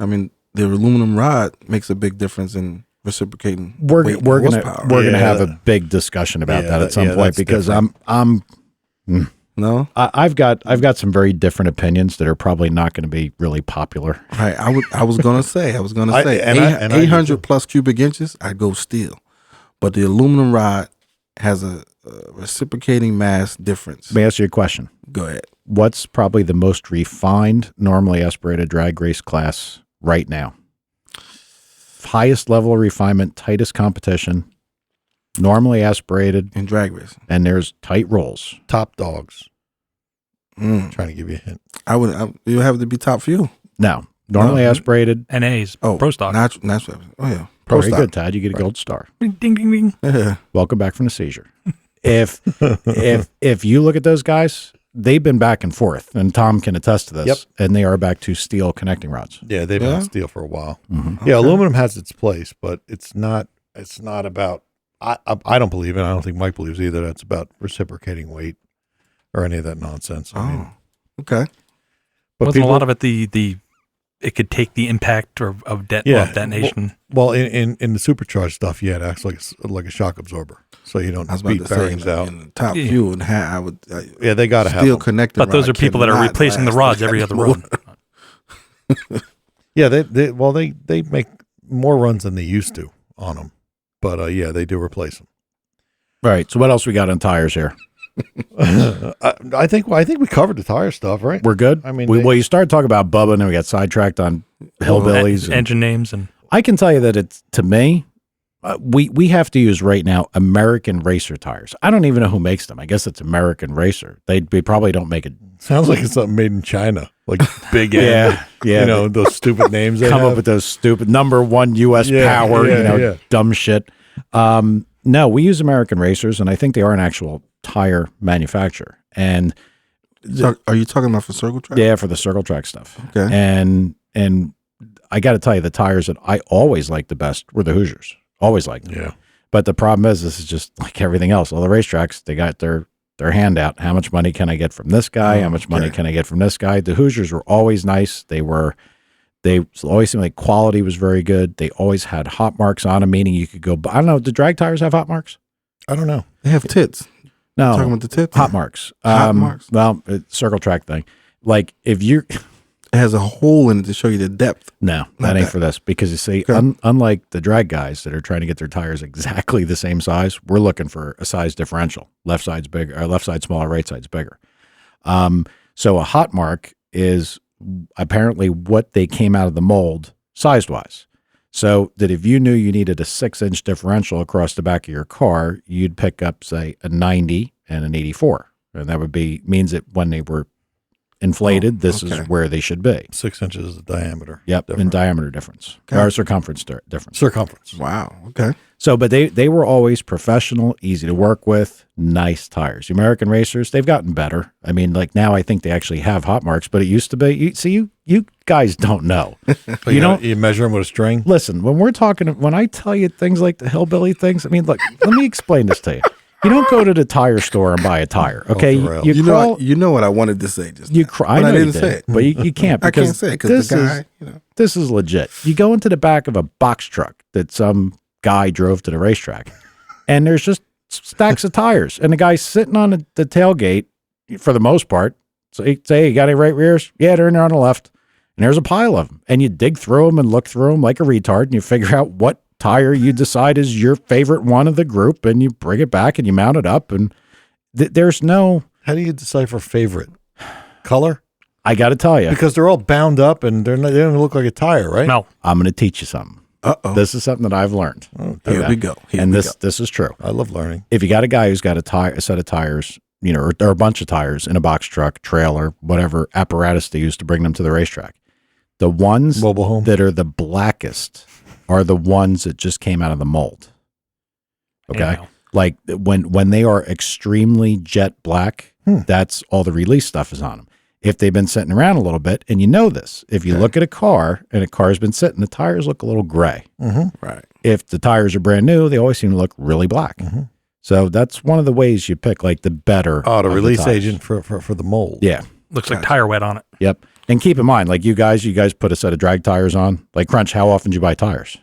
I mean, the aluminum rod makes a big difference in reciprocating. We're weight gonna and horsepower. we're gonna have a big discussion about that at some point that's because different. No. I've got some very different opinions that are probably not going to be really popular. Right. I was gonna say. I do 800 too. plus cubic inches. I'd go steel, but the aluminum rod has a reciprocating mass difference. Let me ask you a question. Go ahead. What's probably the most refined, normally aspirated drag race class right now? Highest level of refinement, tightest competition, normally aspirated, In drag racing, and there's tight rolls. Top dogs. mm. Trying to give you a hint. I would have to be top fuel. No, normally No. aspirated. NA's Oh, pro stock. Natural. Oh yeah, Very stock. good, Todd. You get a gold star. Ding ding ding. Yeah. Welcome back from the seizure. If you look at those guys, they've been back and forth, and Tom can attest to this. Yep. And they are back to steel connecting rods. Yeah, they've been Yeah? on steel for a while. Mhm. Yeah, aluminum has its place, but it's not about. I don't believe it. I don't think Mike believes either. That's about reciprocating weight or any of that nonsense. I mean, Oh, okay. but Wasn't a lot of it the it could take the impact of detonation. Well, in the supercharged stuff, yeah, it acts like a shock absorber, so you don't I was about beat to say bearings out. in the top Yeah. fuel and I would Yeah, they got to have steel them. connected. But those rod are people that are cannot replacing the last rods that every other much run. Yeah, they make more runs than they used to on them, but yeah, they do replace them. All right. So what else we got on tires here? I think we covered the tire stuff, right? We're good. I mean, well, you started talking about Bubba, and then we got sidetracked on hillbillies. and Engine names and I can tell you that it's, to me, we have to use right now American Racer tires. I don't even know who makes them. I guess it's American Racer. They probably don't make it. sounds like it's something made in China, like Big Yeah, N. yeah. You know those stupid names. They Come have. up with those stupid #1 U.S. power, dumb shit. No, we use American Racers, and I think they are an actual tire manufacturer. And So are you talking about for circle track? yeah, for the circle track stuff. Okay. And I got to tell you, the tires that I always liked the best were the Hoosiers. Always liked them. Yeah. But the problem is, this is just like everything else. All the racetracks, they got their handout. How much money can I get from this guy? How much money okay. can I get from this guy? The Hoosiers were always nice. They always seemed like quality was very good. They always had hot marks on them, meaning you could go. I don't know. Do drag tires have hot marks? I don't know. They have tits. No, Talking about the tits. hot marks. Hot marks. Well, circle track thing. Like if you're It has a hole in it to show you the depth. no, that Not ain't that. for this because you see, Okay. unlike the drag guys that are trying to get their tires exactly the same size, we're looking for a size differential. Left side's bigger, or left side smaller, right side's bigger. So a hot mark is apparently what they came out of the mold size wise. So that if you knew you needed a 6-inch differential across the back of your car, you'd pick up, say, a 90 and an 84. And that means that when they were inflated, this okay. is where they should be. 6 inches is the diameter. Yep, in difference. diameter difference. Okay. Or circumference difference. Circumference. Wow. Okay. So, but they were always professional, easy to work with, nice tires. The American Racers, they've gotten better. I mean, like now I think they actually have hot marks, but it used to be, you guys don't know. You don't. You measure them with a string. Listen, when I tell you things like the hillbilly things, I mean, look, let me explain this to you. You don't go to the tire store and buy a tire, okay? Off the rails. You know what I wanted to say just you now, cry. but I know didn't you did, say it. but you can't I because can't say it this because the is guy, this is legit. You go into the back of a box truck that some guy drove to the racetrack, and there's just stacks of tires, and the guy's sitting on the tailgate for the most part. So he say, "You got any right rears?" Yeah, they're in there on the left, and there's a pile of them, and you dig through them and look through them like a retard, and you figure out what tire you decide is your favorite one of the group, and you bring it back and you mount it up, and there's no. How do you decipher favorite color? I got to tell you, Because they're all bound up and they don't look like a tire, right? no. I'm going to teach you something. Uh-oh. This is something that I've learned. Here we go. Here and we this is true. I love learning. If you got a guy who's got a set of tires, or a bunch of tires in a box truck, trailer, whatever apparatus they use to bring them to the racetrack, the ones Mobile home. that are the blackest are the ones that just came out of the mold. Okay. Yeah. Like when they are extremely jet black, that's all the release stuff is on them. If they've been sitting around a little bit, and you know this, if you look at a car and a car's been sitting, the tires look a little gray. Right. If the tires are brand new, they always seem to look really black. So that's one of the ways you pick like the better. Oh, the of release tires. agent for the mold. Yeah. Looks like tire wet on it. Yep. And keep in mind, like you guys put a set of drag tires on. Like Crunch, how often do you buy tires?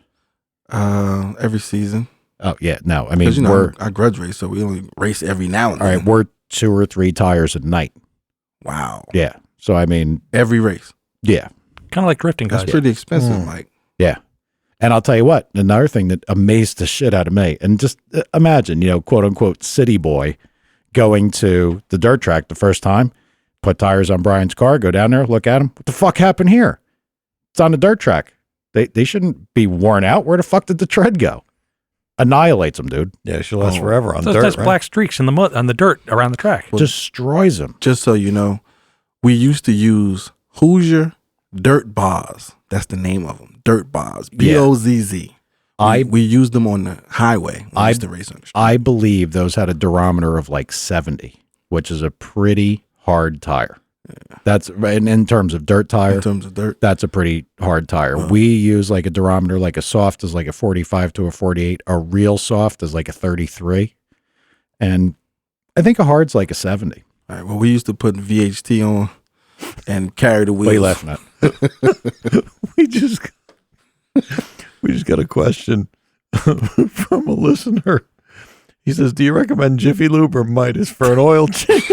Every season. Oh yeah, no. I mean, Because we're I grudge race, so we only race every now and all then. right. We're 2 or 3 tires a night. Wow. Yeah. So I mean, Every race. yeah, Kind of like drifting, guys. That's pretty expensive, Mike. yeah. And I'll tell you what, another thing that amazed the shit out of me, and just imagine, quote unquote, city boy going to the dirt track the first time, put tires on Brian's car, go down there, look at him. What the fuck happened here? It's on the dirt track. They shouldn't be worn out. Where the fuck did the tread go? Annihilates them, dude. Yeah, she'll last forever on Those dirt, nice right? black streaks in the mud, on the dirt around the track. Destroys them. Just so you know, we used to use Hoosier dirt bars. That's the name of them. Dirt bars. B-O-Z-Z. We used them on the highway. I used to race on the street. I believe those had a durometer of like 70, which is a pretty hard tire. Yeah. That's in terms of dirt tire. In terms of dirt, that's a pretty hard tire. We use like a durometer, like a soft is like a 45 to a 48. A real soft is like a 33, and I think a hard's like a 70. All right. Well, we used to put VHT on and carry the wheels. What are you laughing at? we just got a question from a listener. He says, "Do you recommend Jiffy Lube or Midas for an oil change?"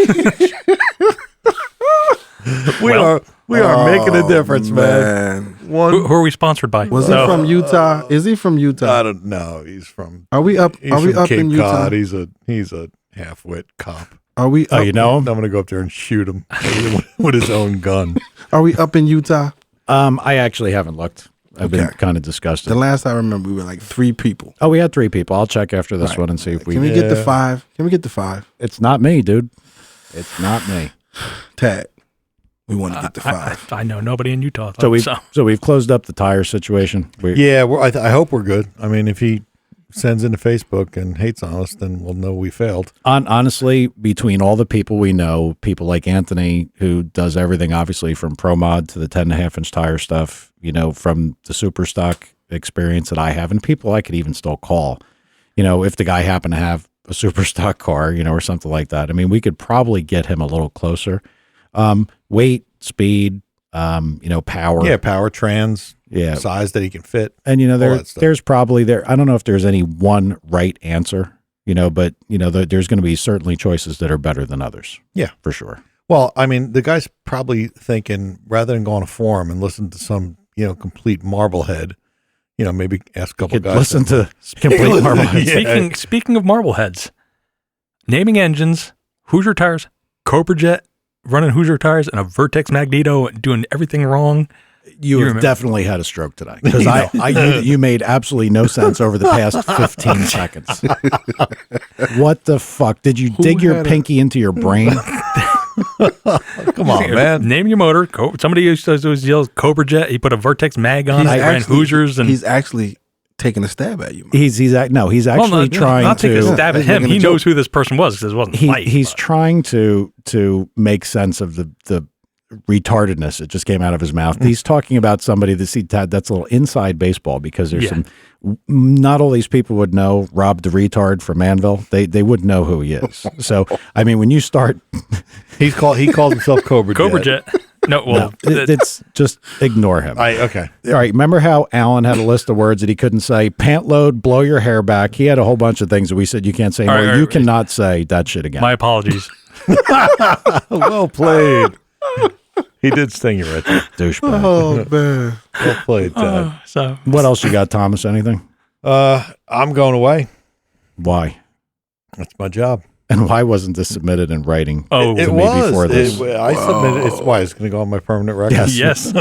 We are making a difference, man. Who are we sponsored by? Was he from Utah? Is he from Utah? I don't know. He's from. Are we up? He's Are we from up Cape in Utah? Cod. He's a half-wit cop. Are we? Oh, you know him? I'm gonna go up there and shoot him with his own gun. Are we up in Utah? I actually haven't looked. I've been kind of disgusted. The last I remember, we were like 3 people. Oh, we had 3 people. I'll check after this one and see if we Can we get the 5? Can we get the 5? It's not me, dude. It's not me. Tad, we want to get the 5. I know nobody in Utah. So we've closed up the tire situation. I hope we're good. I mean, if he sends into Facebook and hates on us, then we'll know we failed. Honestly, between all the people we know, people like Anthony, who does everything, obviously from Pro Mod to the 10.5-inch tire stuff, from the super stock experience that I have, and people I could even still call, if the guy happened to have a super stock car, or something like that. I mean, we could probably get him a little closer. Weight, speed, power. Yeah, power, trans, yeah, size that he can fit. And there's probably I don't know if there's any one right answer, but there's going to be certainly choices that are better than others. Yeah, for sure. Well, I mean, the guy's probably thinking, rather than go on a forum and listen to some complete marblehead, maybe ask a couple guys. Listen to complete marblehead. Speaking of marbleheads, naming engines, Hoosier tires, Cobra Jet, running Hoosier tires, and a Vertex Magneto, doing everything wrong. You have definitely had a stroke today, because you made absolutely no sense over the past 15 seconds. What the fuck? Did you dig your pinky into your brain? Come on, man. Name your motor. Somebody used to yell Cobra Jet. He put a Vertex mag on it. Ran Hoosiers, and he's actually taking a stab at you, man. He's actually trying not to take a stab at him. He knows who this person was, because it wasn't light. He's trying to make sense of the retardedness that just came out of his mouth. He's talking about somebody that's a little inside baseball, because there's not all these people would know Rob the retard from Manville. They wouldn't know who he is. So I mean, when you start, he calls himself Cobra Jet. No, it's just ignore him. Okay. All right. Remember how Alan had a list of words that he couldn't say? Pant load, blow your hair back. He had a whole bunch of things that we said you can't say anymore. You cannot say that shit again. My apologies. Well played. He did sting you, Rich. Douchebag. Oh, man. Well played, Ted. So what else you got, Thomas? Anything? I'm going away. Why? That's my job. And why wasn't this submitted in writing? It me was. Before this? I submitted. It's why it's going to go on my permanent record. Yes.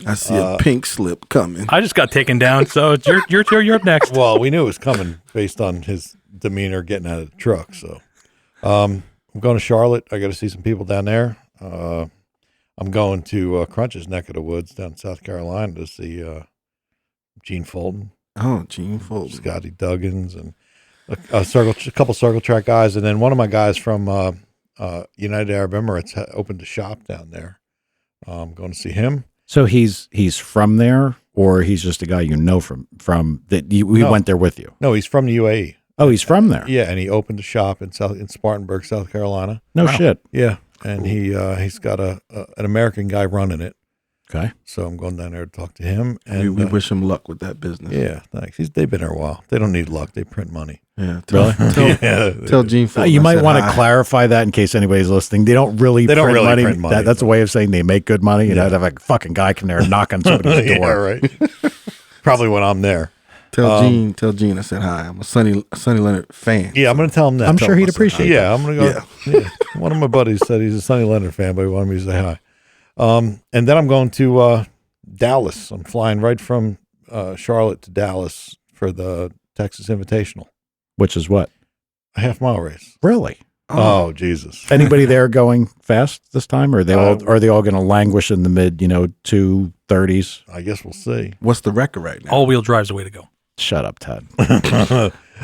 I see a pink slip coming. I just got taken down, so it's you're up next. Well, we knew it was coming based on his demeanor getting out of the truck. So, I'm going to Charlotte. I got to see some people down there. I'm going to Crunch's neck of the woods down in South Carolina to see Gene Fulton. Oh, Gene Fulton. Scotty Duggins, and a couple circle track guys. And then one of my guys from United Arab Emirates opened a shop down there. I'm going to see him. So he's from there, or he's just a guy from that we went there with you? No, he's from the UAE. Oh, he's from there. Yeah, and he opened a shop in Spartanburg, South Carolina. No shit. Yeah, and he's got an American guy running it, Okay. So I'm going down there to talk to him. And we wish him luck with that business. Yeah, thanks. They've been there a while. They don't need luck. They print money. Yeah. Really? Tell Gene Fulton You I might said want to hi. clarify that in case anybody's listening. They don't really They don't print really money. print money. That's a way of saying they make good money. You know, have a fucking guy come there and knock on somebody's Yeah, door. right. Probably when I'm there. Tell Gene I said hi. I'm a Sonny Leonard fan. Yeah, I'm going to tell him that. I'm Tell sure him he'd I said appreciate hi. Yeah, I'm going to go. Yeah. Yeah. One of my buddies said he's a Sonny Leonard fan, but he wanted me to say hi. And then I'm going to Dallas. I'm flying right from Charlotte to Dallas for the Texas Invitational, Which is what? a half-mile race. Really? Oh, Jesus. Anybody there going fast this time, or are they all going to languish in the mid, 2:30s? I guess we'll see. What's the record right now? All-wheel drive's the way to go. Shut up, Ted.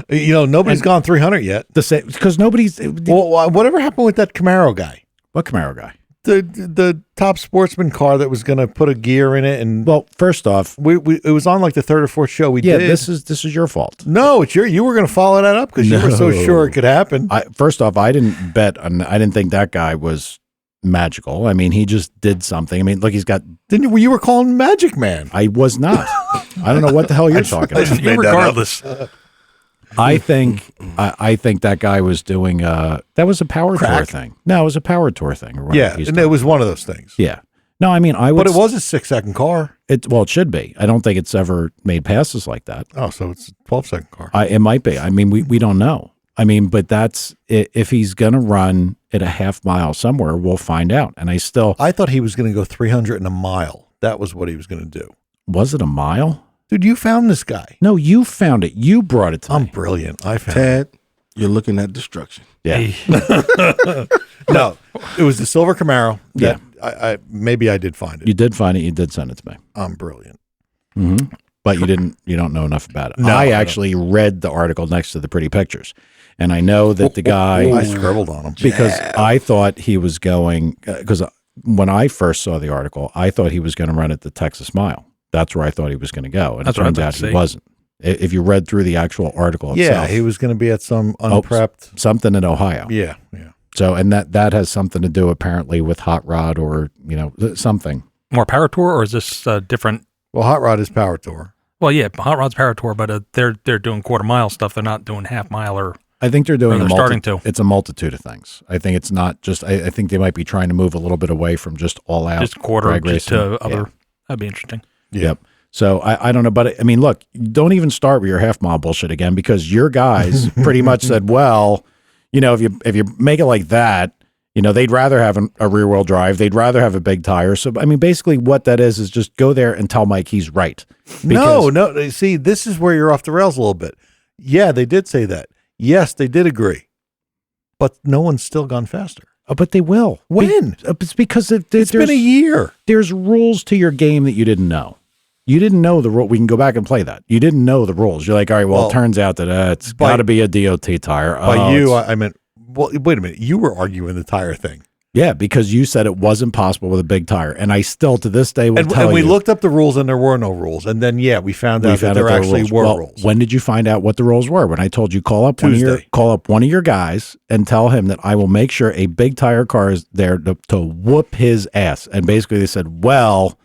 Nobody's gone 300 yet. The same because nobody's. Well, whatever happened with that Camaro guy? What Camaro guy? The top sportsman car that was going to put a gear in it, and Well, first off, it was on like the third or fourth show we yeah, did. this is your fault. No, it's you were going to follow that up because you were so No. sure it could happen. First off, I didn't bet on. I didn't think that guy was magical. I mean, he just did something. I mean, look, he's got. Didn't you were calling Magic Man? I was not. I don't know what the hell you're talking I just about. made that up. Regardless, I think that guy was doing that was a power tour Crack? thing. No, it was a power tour thing. or whatever Yeah, he's and doing. it was one of those things. Yeah. No, I mean I would. But it was a 6-second car. Well, it should be. I don't think it's ever made passes like that. Oh, so it's a 12-second car. It might be. I mean, we don't know. I mean, but that's if he's going to run at a half mile somewhere, we'll find out. And I thought he was going to go 300 in a mile. That was what he was going to do. Was it a mile? Dude, you found this guy. No, you found it. You brought it to I'm me. brilliant. I found Ted, you're looking at destruction. Yeah. Hey, No, it was the silver Camaro. Yeah. I maybe I did find it. You did find it. You did send it to me. I'm brilliant. Mm-hmm. But you didn't. You don't know enough about it. No, I I don't. actually read the article next to the pretty pictures, and I know that the guy I scribbled on him. because I thought he was going because when I first saw the article, I thought he was going to run at the Texas Mile. That's where I thought he was going to go, and That's it what I turns thought out to he see. wasn't. If you read through the actual article Yeah, itself, he was going to be at some unprepped. something in Ohio. Yeah. So, and that has something to do apparently with Hot Rod or something. more power tour, or is this different? Well, Hot Rod is Power Tour. Well, yeah, Hot Rod's power tour, but they're doing quarter mile stuff. They're not doing half mile or. I think they're doing. Or they're starting to. It's a multitude of things. I think it's not just. I think they might be trying to move a little bit away from just all out, Just quarter, drag just racing. to other. Yeah. That'd be interesting. Yep. So I don't know, but I mean, look, don't even start with your half mile bullshit again because your guys pretty much said, well, if you make it like that, they'd rather have a rear wheel drive, they'd rather have a big tire. So I mean, basically, what that is just go there and tell Mike he's right. No. See, this is where you're off the rails a little bit. Yeah, they did say that. Yes, they did agree, but no one's still gone faster. But they will. When? It's because It's been a year. There's rules to your game that you didn't know. You didn't know the rule. We can go back and play that. You didn't know the rules. You're like, all right, well, it turns out that it's got to be a DOT tire. By I meant, well, wait a minute. You were arguing the tire thing. Yeah, because you said it wasn't possible with a big tire. And I still, to this day, will tell and we you. looked up the rules and there were no rules. And then, we found out that there actually were rules. When did you find out what the rules were? When I told you call up Tuesday. one of your guys and tell him that I will make sure a big tire car is there to whoop his ass. And basically they said, well,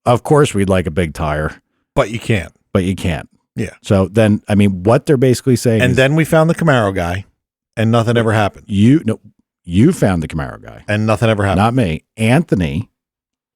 of course we'd like a big tire, But you can't. but you can't. Yeah. So then, I mean, what they're basically saying And is then we found the Camaro guy and nothing ever happened. you found the Camaro guy, And nothing ever happened. not me. Anthony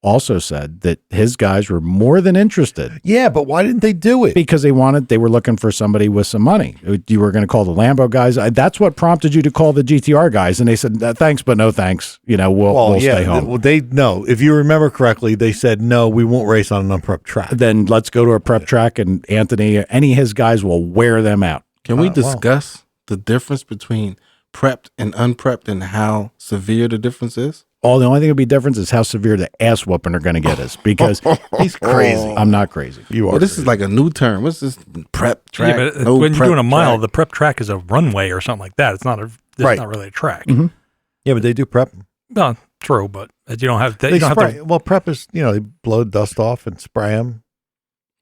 also said that his guys were more than interested. Yeah, but why didn't they do it? Because they were looking for somebody with some money. You were going to call the Lambo guys. That's what prompted you to call the GTR guys. And they said, thanks, but no thanks. We'll stay home. Well, no. If you remember correctly, they said, no, we won't race on an unprepped track. Then let's go to a prep track and Anthony, any of his guys will wear them out. Can we wow. discuss the difference between prepped and unprepped and how severe the difference is? The only thing that'll be different is how severe the ass whooping are going to get us because He's crazy. I'm not crazy. You are. Well, this is like a new term. What's this prep track? Yeah, but No when you're prep doing a mile, track. the prep track is a runway or something like that. It's not Right. not really a track. Mhm. Yeah, but they do prep. Well, true, but you don't have. They You don't spray. have to, Well, prep is, they blow dust off and spray them.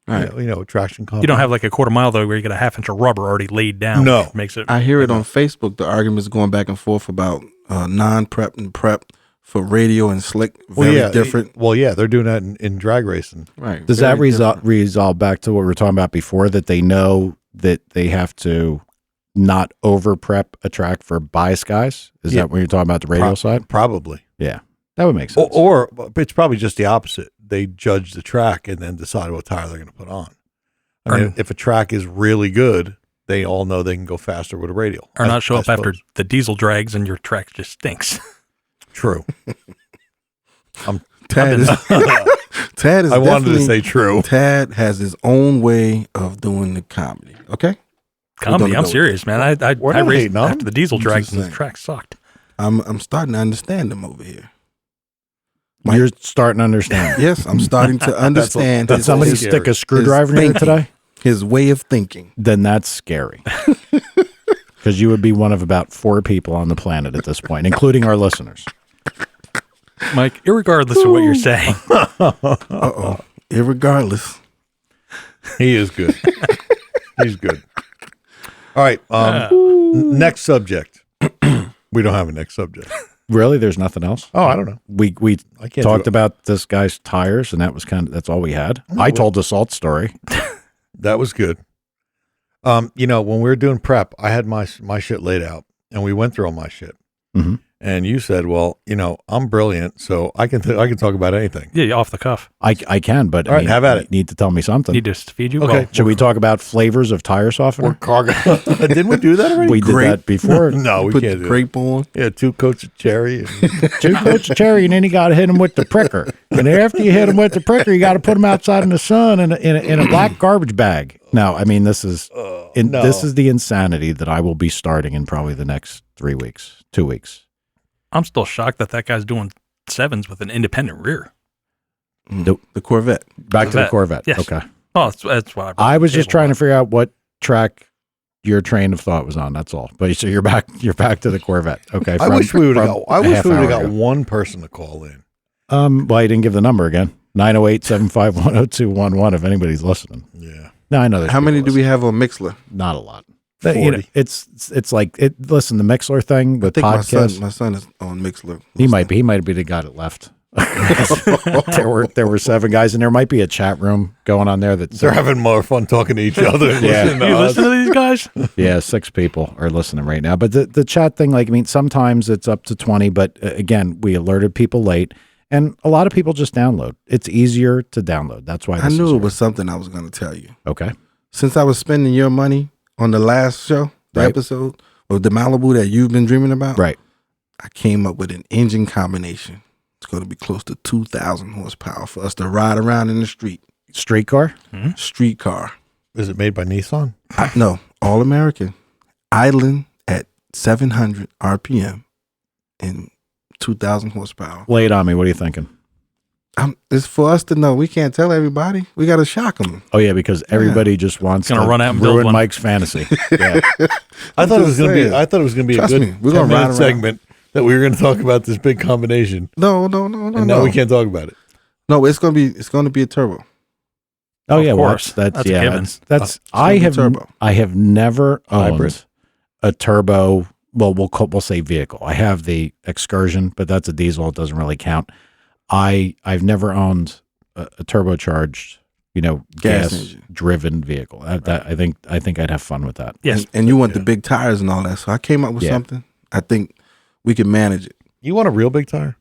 Right. Traction compound. you don't have like a quarter mile though where you get a half inch of rubber already laid down. No. Makes it. I hear it on Facebook. The arguments going back and forth about non-prep and prep. for Radial and Slick. Well, Very different. They're doing that in drag racing. Right. Does very that resolve back to what we were talking about before, that they know that they have to not over prep a track for bias guys? Is that when you're talking about the Radial side? Probably. Yeah, that would make sense. Or it's probably just the opposite. They judge the track and then decide what tire they're going to put on. I mean, if a track is really good, they all know they can go faster with a Radial. Or not show up after the diesel drags and your track just stinks. True. Tad is I wanted to say true. Tad has his own way of doing the comedy. Okay? Comedy, I'm serious, man. I raced hating on after the diesel I'm drags just and the saying. track sucked. I'm starting to understand him over here. You're starting to understand. Yes, I'm starting to understand. Did somebody scary. stick a screwdriver in here thinking. today? His way of thinking. Then that's scary. Because you would be one of about 4 people on the planet at this point, including our listeners. Mike, irregardless of what you're saying, Uh-oh. Irregardless. He is good. He's good. All right. Next subject. We don't have a next subject. Really? There's nothing else? Oh, I don't know. We I can't talked do it. about this guy's tires, and that's all we had. I told the salt story. That was good. When we were doing prep, I had my shit laid out, and we went through all my shit. Mm-hmm. And you said, "Well, I'm brilliant, so I can talk about anything." yeah, off the cuff. I can, but All right, have at it. You need to tell me something. Need to feed you. Okay. Well, Should we talk about flavors of tire softener? Or cargo. Didn't we do that already? We did that before. No, we Put can't the do grape on. it. Yeah, 2 coats of cherry. 2 coats of cherry, and then you got to hit them with the pricker. And after you hit them with the pricker, you got to put them outside in the sun in a black garbage bag. No, I mean this is this is the insanity that I will be starting in probably the next 3 weeks, 2 weeks. I'm still shocked that guy's doing 7s with an independent rear. Nope. The Corvette. Back to the Corvette. Yes. Okay. Oh, that's what I was just trying to figure out what track your train of thought was on. That's all. But so you're back to the Corvette. Okay. I wish we would have got ago. one person to call in. Well, I didn't give the number again. 908-751-0211 if anybody's listening. Yeah. No, I know there's How many people do we have on Mixlr? Not a lot. 40. It's like listen, the Mixlr thing with I think podcasts. my son is on Mixlr. He might be the guy that left. there were 7 guys, and there might be a chat room going on there that They're having more fun talking to each other. And Yeah. listening to You us. listen to these guys? yeah, 6 people are listening right now. But the chat thing, sometimes it's up to 20, but again, we alerted people late, and a lot of people just download. It's easier to download. That's why I knew it was something I was going to tell you. okay. Since I was spending your money on the last show, the Right. episode of the Malibu that you've been dreaming about, Right. I came up with an engine combination. It's going to be close to 2,000 horsepower for us to ride around in the street. Streetcar? Street car. Is it made by Nissan? No, all American. Idling at 700 RPM and 2,000 horsepower. Lay it on me. What are you thinking? It's for us to know. We can't tell everybody. We got to shock them. Oh yeah, because everybody just wants Gonna to run out and build ruin one. Mike's fantasy. Yeah. I thought it was just going to be. saying. I thought it was going to be Trust a good me, we're gonna 10-minute ride around. segment that we were going to talk about this big combination, No. and now we can't talk about it. No, it's gonna be a turbo. Oh Of yeah, well, course. that's That's a yeah, given. that's gonna be turbo. I have never owned Hybrid. a turbo. Well, we'll say vehicle. I have the Excursion, but that's a diesel. It doesn't really count. I've never owned a turbocharged, Gas gas engine. driven vehicle. I think I'd have fun with that. Yes. And you want the big tires and all that. So I came up with Yeah. something. I think we can manage it. You want a real big tire?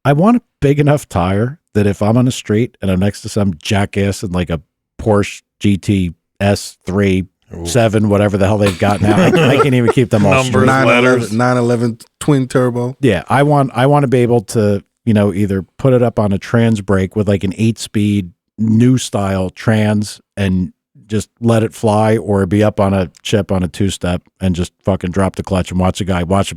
I want a big enough tire that if I'm on the street and I'm next to some jackass in like a Porsche GTS 3, 7, whatever the hell they've got now, I can't even keep them all Numbers. straight. 911 twin turbo. Yeah, I want to be able to, either put it up on a trans brake with like an 8-speed new style trans and just let it fly, or be up on a chip on a 2-step and just fucking drop the clutch and watch it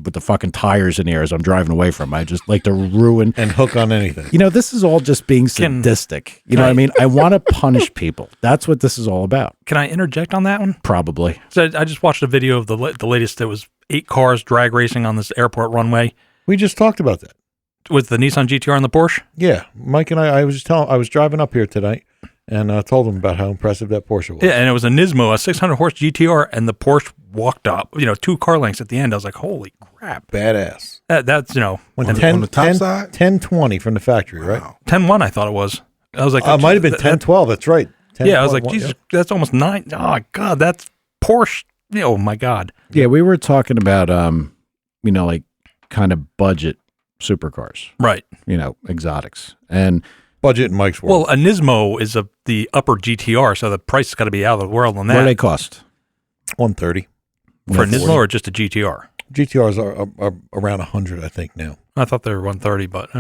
with the fucking tires in the air as I'm driving away from him. I just like to ruin. And hook on anything. This is all just being sadistic. You know what I mean? I want to punish people. That's what this is all about. Can I interject on that one? Probably. So I just watched a video of the latest. That was 8 cars drag racing on this airport runway We just talked about that. with the Nissan GTR and the Porsche. Yeah, Mike and I was driving up here tonight, and I told him about how impressive that Porsche was. Yeah, and it was a Nismo, a 600 horse GTR, and the Porsche walked up, 2 car lengths at the end. I was like, holy crap. Badass. That's, Went on 10, the top 10, side? 1020 from the factory, right? 10-1, I thought it was. I was like, It might have been 1012. That's right. Yeah, I was like, 10.1, Jesus, yeah. that's almost 9. Oh, my God, that's Porsche. Oh, my God. Yeah, we were talking about, like kind of budget supercars, Right. exotics. And Budget in Mike's Well, world. a Nismo is the upper GTR, so the price has got to be out of the world on what do that. they cost? 130. For a Nismo or just a GTR? GTRs are around 100, I think, now. I thought they were 130, but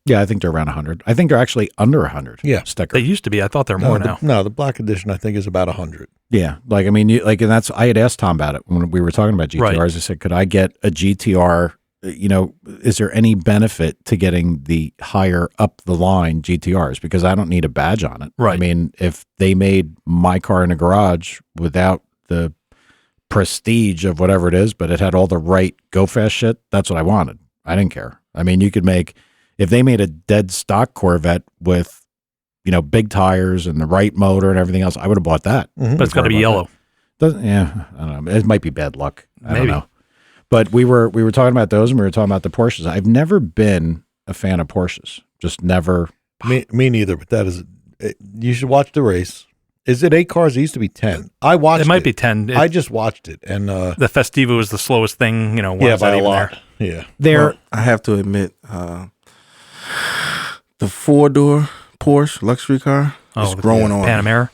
Yeah, I think they're around 100. I think they're actually under 100. Yeah. Sticker. they used to be. I thought they're more now. The black edition, I think, is about 100. Yeah, and that's I had asked Tom about it when we were talking about GTRs. Right. I said, could I get a GTR? Is there any benefit to getting the higher up the line GTRs? Because I don't need a badge on it. Right. I mean, if they made my car in a garage without the prestige of whatever it is, but it had all the right go fast shit, that's what I wanted. I didn't care. I mean, you could make, if they made a dead stock Corvette with, big tires and the right motor and everything else, I would have bought that. Mhm. But it's got to be yellow. I don't know. It might be bad luck. I Maybe. don't know. But we were talking about those, and we were talking about the Porsches. I've never been a fan of Porsches. Just never. Me neither, but that is, you should watch the race. Is it 8 cars? It used to be 10. I watched it. It might be 10. I just watched it. And The Festiva was the slowest thing, yeah, was by that a even lot. there? Yeah. They're Well, I have to admit, the 4-door Porsche luxury car is growing on me. Panamera.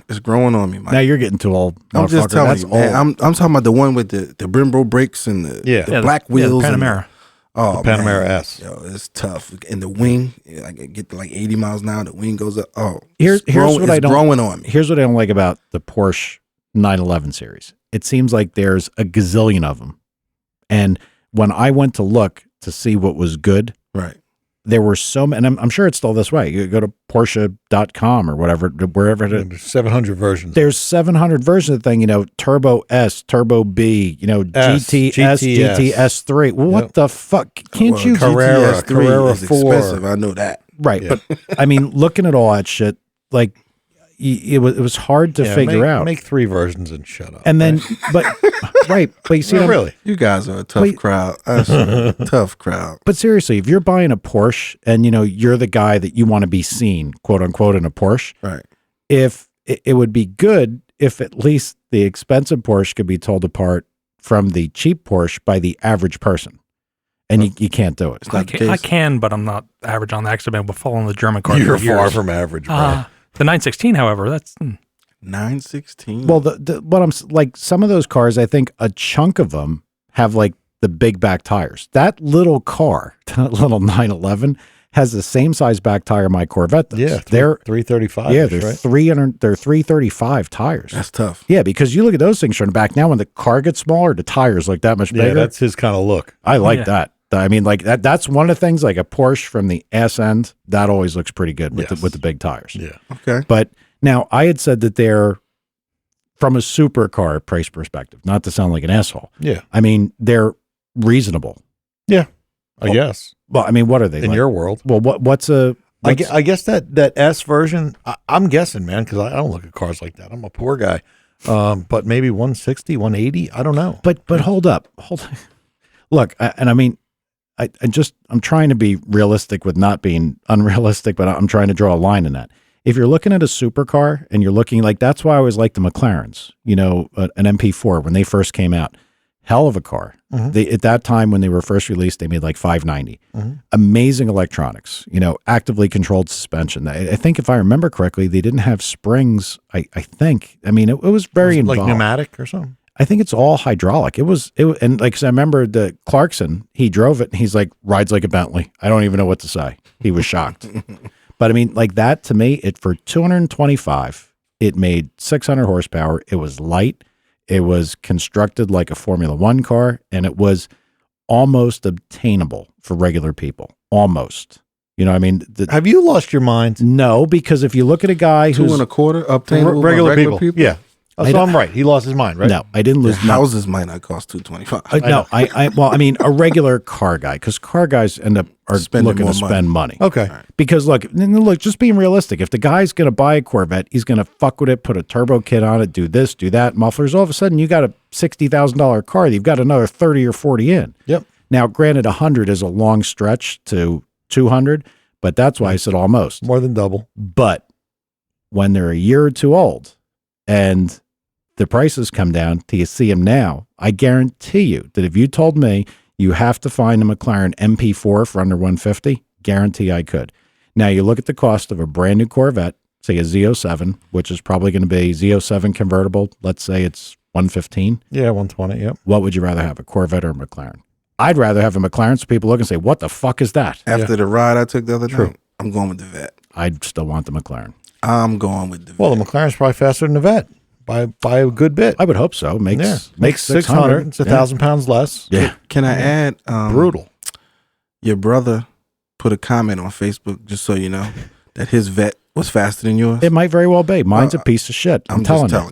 It's growing on me, Mike. now you're getting too old. I'm just motherfucker. telling That's you, man. old. I'm talking about the one with the Brembo brakes and the black wheels. Yeah, the and Panamera. Oh, The Panamera man. S. Yo, it's tough. And the wing, like it get to like 80 miles an hour. The wing goes up. Oh, Here's it's what I don't. growing on me. Here's what I don't like about the Porsche 911 series. It seems like there's a gazillion of them, and when I went to look to see what was good, Right. there were so many. And I'm sure it's still this way. You go to Porsche.com or whatever, wherever it is. There's 700 versions. There's 700 versions of the thing, Turbo S, Turbo B, S, GTS, GTS3. Well, what Yep. the fuck? Can't Well, you? Carrera, GTS3 Carrera is 4. expensive. I know that. Right. Yeah. But I mean, looking at all that shit, like it was hard to figure out. Make 3 versions and shut up. And then, but you see, No, what I'm- really. You guys are a tough Wait. crowd. That's a tough crowd. But seriously, if you're buying a Porsche and you're the guy that you want to be seen, quote unquote, in a Porsche, Right. if it would be good if at least the expensive Porsche could be told apart from the cheap Porsche by the average person, and you can't do it. It's not the I case. can, but I'm not average on the accident. I've been following the German car You're for years. far from average, bro. The 916, however, that's 916. Well, what like some of those cars, I think a chunk of them have like the big back tires. That little car, that little 911, has the same size back tire my Corvette does. Yeah, they're 335. yeah, they're right? 300. They're 335 tires. that's tough. Yeah, because you look at those things from the back now. When the car gets smaller, the tires look that much Yeah, bigger. that's his kind of look. I like Yeah. that. I mean, like that. That's one of the things. Like a Porsche from the ass end, that always looks pretty good with Yes. with the big tires. Yeah. Okay. But now I had said that they're from a supercar price perspective, not to sound like an asshole. Yeah. I mean, they're reasonable. I guess. Well, I mean, what are they? In like? your world. Well, what's I guess that S version, I'm guessing, man, because I don't look at cars like that. I'm a poor guy. But maybe 160, 180. I don't know. But hold up. Look, and I mean, I'm trying to be realistic with not being unrealistic, but I'm trying to draw a line in that. If you're looking at a supercar and you're looking like, that's why I always liked the McLarens, an MP4 when they first came out. Hell of a car. Mhm. At that time when they were first released, they made like 590. Mhm. Amazing electronics, actively controlled suspension. I think if I remember correctly, they didn't have springs. I think. I mean, it was very Was it like involved. pneumatic or something. I think it's all hydraulic. It was, and like, 'cause I remember the Clarkson, he drove it and he's like, rides like a Bentley. I don't even know what to say. He was shocked. But I mean, like that to me, for 225, it made 600 horsepower. It was light. It was constructed like a Formula One car, and it was almost obtainable for regular people. Almost. I mean, Have you lost your mind? no, because if you look at a guy 2 who's and a quarter obtainable by Regular people. Yeah. Oh, so I'm right. He lost his mind, right? No, I didn't The lose. No, houses might not cost $225. no, well, I mean, a regular car guy, because car guys are Spending looking more to money. spend money. Okay. Because look, just being realistic. If the guy's going to buy a Corvette, he's going to fuck with it, put a turbo kit on it, do this, do that, mufflers. All of a sudden, you got a $60,000 car. You've got another 30 or 40 in. Yep. Now, granted, 100 is a long stretch to 200, but that's why I said almost. More than double. But when they're a year or two old, and the prices come down till you see them now, I guarantee you that if you told me you have to find a McLaren MP4 for under 150, guarantee I could. Now you look at the cost of a brand new Corvette, say a Z07, which is probably going to be Z07 convertible. Let's say it's 115. Yeah, 120. Yep. What would you rather have, a Corvette or a McLaren? I'd rather have a McLaren so people look and say, what the fuck is that? After the ride I took the other night, I'm going with the Vet. I'd still want the McLaren. I'm going with the Vet. Well, the McLaren's probably faster than the Vet by a good bit. I would hope so. Makes 600. It's 1,000 pounds less. Yeah. Can I add? Brutal. Your brother put a comment on Facebook, just so you know, that his Vet was faster than yours. It might very well be. Mine's a piece of shit. I'm telling you.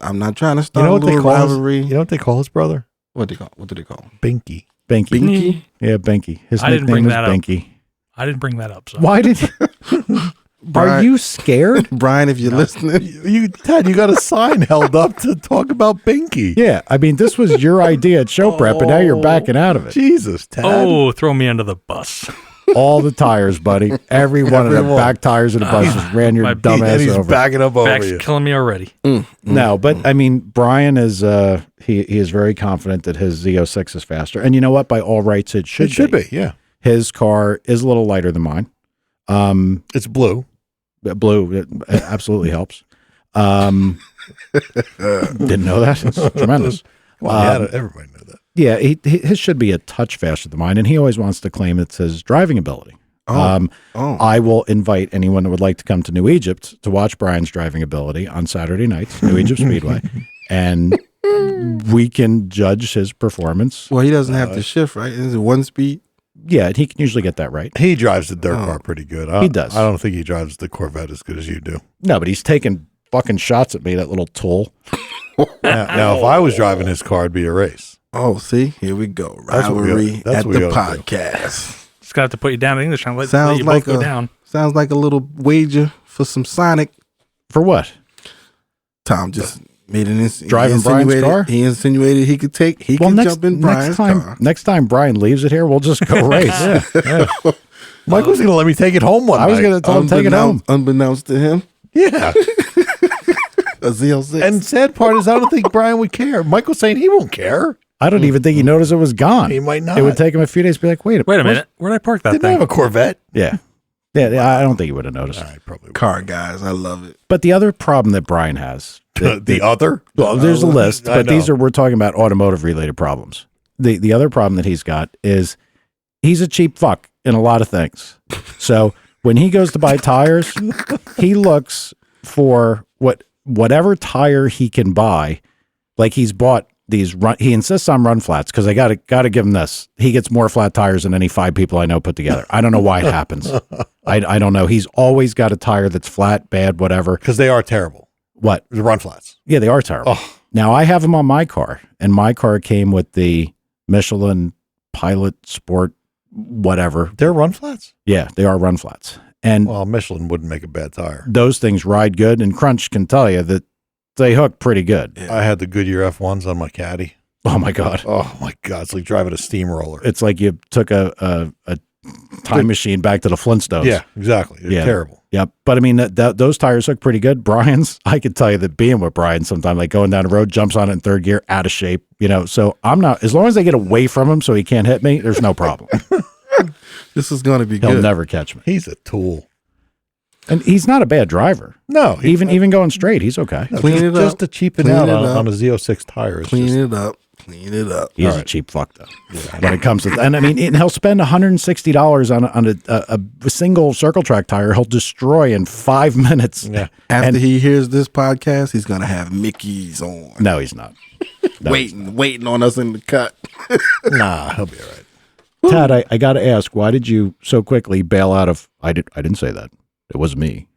I'm not trying to You start know a what they little call rivalry. you know what they call his brother? What do they call him? Binky. Binky. Binky? Yeah, Binky. His I didn't nickname bring is that up. Binky. I didn't bring that up. So. Why did you? Are Brian- you scared? Brian, if you're listening, Ted, you got a sign held up to talk about Binky. Yeah. I mean, this was your idea at show prep, and now you're backing out of it. Jesus, Ted. Oh, throw me under the bus. All the tires, buddy. Every one of the back tires of the buses ran your my dumb and ass he's over. backing up over Back's you. killing me already. No, but I mean, Brian is he is very confident that his Z06 is faster, and you know what? By all rights, it should It should be, yeah. His car is a little lighter than mine. It's blue. Blue, it absolutely helps. Didn't know that. It's tremendous. Well, everybody knew that. Yeah, his should be a touch faster than mine, and he always wants to claim it's his driving ability. I will invite anyone that would like to come to New Egypt to watch Brian's driving ability on Saturday nights, New Egypt Speedway, and we can judge his performance. well, he doesn't have to shift, right? Is it one speed? Yeah, he can usually get that right. He drives the dirt car pretty good. He does. I don't think he drives the Corvette as good as you do. No, but he's taking fucking shots at me, that little tool. Now, if I was driving his car, it'd be a race. Oh, see, here we go. That's what we Rivalry gotta- that's at what we the gotta do. podcast. Just got to put you down in English and let Sounds you like both go down. Sounds like a little wager for some Sonic. For what? Tom just made an Driving Brian's car? He insinuated he could jump in Brian's car. Next time Brian leaves it here, we'll just go race. Mike was going to let me take it home one I was night. going to tell him take it home. Unbeknownst to him, Yeah. a Z06. And sad part is, I don't think Brian would care. Mike was saying he won't care. I don't even think he noticed it was gone. He might not. It would take him a few days to be like, wait Wait a minute. Where'd I park that Didn't thing? have a Corvette. Yeah. Yeah, I don't think he would have noticed. I probably would. car guys, I love it. But the other problem that Brian has, The other? well, there's a list, I but these know. we're talking about automotive related problems. The other problem that he's got is he's a cheap fuck in a lot of things. So when he goes to buy tires, he looks for whatever tire he can buy. Like he's bought these he insists on run flats because I gotta give him this. He gets more flat tires than any 5 people I know put together. I don't know why it happens. I don't know. He's always got a tire that's flat, bad, whatever. Because they are terrible. What? The run flats. Yeah, they are terrible. Oh. Now I have them on my car, and my car came with the Michelin Pilot Sport, whatever. They're run flats? Yeah, they are run flats, and Well, Michelin wouldn't make a bad tire. those things ride good. And Crunch can tell you that they hook pretty good. I had the Goodyear F1s on my Caddy. Oh my god, Oh, my God. It's like driving a steamroller. it's like you took a time machine back to the Flintstones. Yeah, exactly. They're Yeah. terrible. Yep. But I mean, those tires look pretty good. Brian's, I could tell you that being with Brian sometime, like going down the road, jumps on it in third gear, out of shape, so I'm not, as long as I get away from him so he can't hit me, there's no problem. This is going to be He'll good. never catch me. He's a tool. And he's not a bad driver. No. Even going straight, he's okay. Clean it Just up. to cheapen Clean out it on, up. on a Z06 tire. It's Clean just, it up. Clean it up. He's a cheap fuck though. When it comes to, and I mean, and he'll spend $160 on a single circle track tire. He'll destroy in 5 minutes. Yeah. After he hears this podcast, he's going to have Mickey's on. No, he's not. No, waiting on us in the cut. Nah, he'll be all right. Tad, I got to ask, why did you so quickly bail out of? I didn't say that. It was me.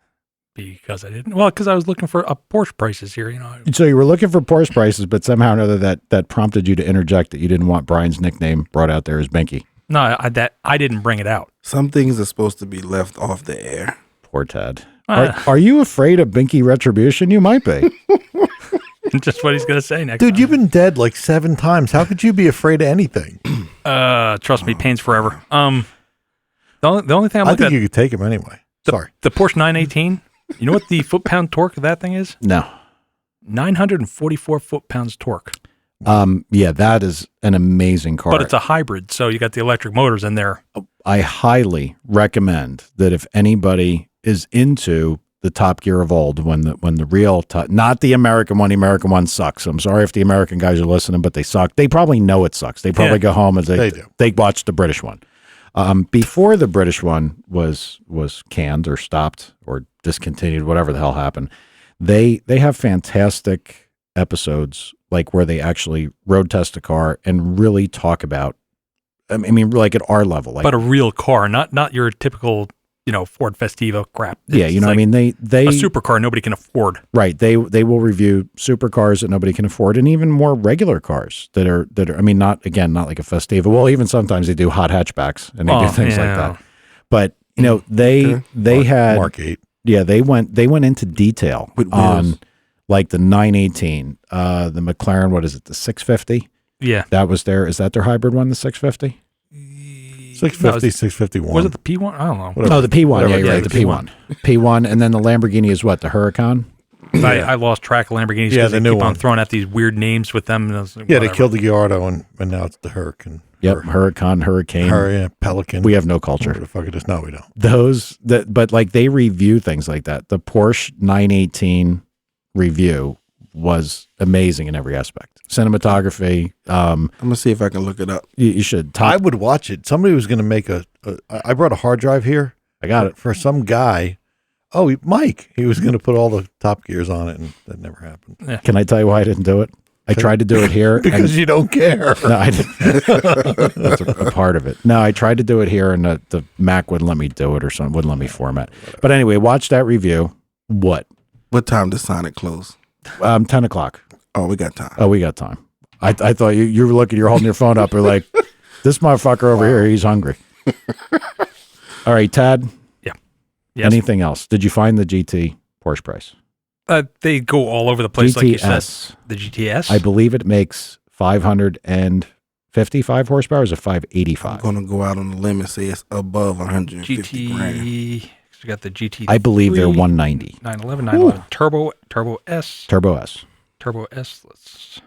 because I didn't. Well, because I was looking for Porsche prices here. So you were looking for Porsche prices, but somehow or another that prompted you to interject that you didn't want Brian's nickname brought out there as Binky. No, I didn't bring it out. Some things are supposed to be left off the air. Poor Ted. Are you afraid of Binky retribution? You might be. Just what he's gonna say next. Dude, time. you've been dead like 7 times. How could you be afraid of anything? Trust me, pain's forever. The only thing I'm I looking think at you could take him anyway. Sorry. the Porsche 918. You know what the foot-pound torque of that thing is? No. 944 foot-pounds torque. Yeah, that is an amazing car. But it's a hybrid, so you got the electric motors in there. I highly recommend that if anybody is into the Top Gear of old, when the real not the American one sucks. I'm sorry if the American guys are listening, but they suck. They probably know it sucks. They probably go home and they watch the British one. Before the British one was canned or stopped or discontinued, whatever the hell happened, they have fantastic episodes like where they actually road test a car and really talk about, I mean, like at our level, like, But a real car, not your typical, Ford Festiva crap. yeah, It's I like mean, they a supercar nobody can afford. right. They will review supercars that nobody can afford, and even more regular cars that are. I mean, not like a Festiva. Well, even sometimes they do hot hatchbacks and they do things like that. But they had Mark 8. Yeah, they went into detail With on wheels. like the 918, the McLaren. What is it? The 650. Yeah. That was their. Is that their hybrid one? The 650. 650, 651. Was it the P1? I don't know. Whatever. Oh, the P1. Whatever Yeah, it you're right. is. The P1. P1, and then the Lamborghini is what? The Huracan. I lost track of Lamborghinis Yeah, because the they new keep on one. throwing out these weird names with them. And I was like, Yeah, they whatever. killed the Gallardo and now it's the Hurricane. Yep, Huracan, Hurricane. Pelican. We have no culture. Whatever the fuck it is. No, we don't. But like they review things like that. The Porsche 918 review was amazing in every aspect. Cinematography. I'm gonna see if I can look it up. You should. I would watch it. Somebody was going to make I brought a hard drive here. I got it. For some guy. Oh, Mike. He was going to put all the Top Gears on it, and that never happened. Can I tell you why I didn't do it? I tried to do it here. Because you don't care. No, that's a part of it. No, I tried to do it here, and the Mac wouldn't let me do it or something. Wouldn't let me format. But anyway, watch that review. What? What time does Sonic close? 10 o'clock. Oh, we got time. Oh, we got time. I thought you were looking, you're holding your phone up. You're like, this motherfucker over here, he's hungry. All right, Tad. Yeah. Yes. Anything else? Did you find the GT Porsche price? They go all over the place, like you said. GTS. The GTS? I believe it makes 555 horsepower. Or is it 585? I'm gonna go out on a limb and say it's above 150 grand. GT. You got the GT. I believe they're 190. 911, 911 Turbo S. Turbo S. Turbo S. Let's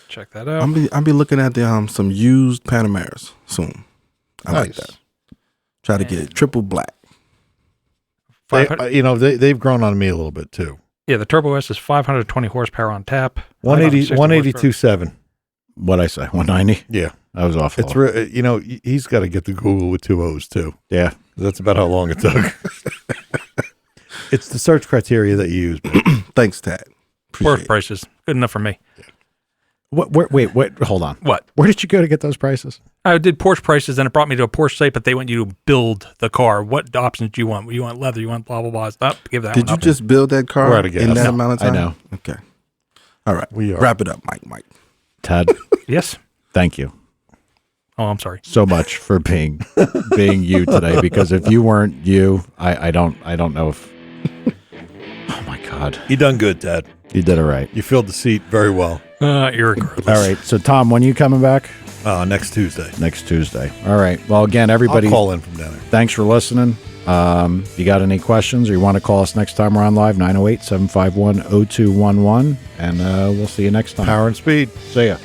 check that out. I'll be looking at the some used Panameras soon. I like Nice. that. Try to get it triple black. They've grown on me a little bit too. Yeah, the Turbo S is 520 horsepower on tap. 180, 182.7. What'd I say? 190? Yeah. I was off. It's he's got to get the Google with 2 O's too. Yeah. That's about how long it took. It's the search criteria that you use. Thanks, Tad. Porsche prices. Good enough for me. Wait, hold on. What? Where did you go to get those prices? I did Porsche prices, and it brought me to a Porsche site, but they want you to build the car. What options do you want? You want leather? You want blah, blah, blah. Stop. Give that Did one you up. just build that car We're out of gas. in that No, amount of I time? know. Okay. All right. We are. Wrap it up, Mike. Tad, Yes? thank you Oh, I'm sorry. so much for being you today, because if you weren't you, I don't know if oh my God. You done good, Dad. You did it right. You filled the seat very well. Irregardless. All right. So Tom, when are you coming back? Next Tuesday. Next Tuesday. All right. Well, again, everybody, I'll call in from down there. thanks for listening. You got any questions or you want to call us next time we're on live, 908-751-0211, and we'll see you next time. Power and speed. See ya.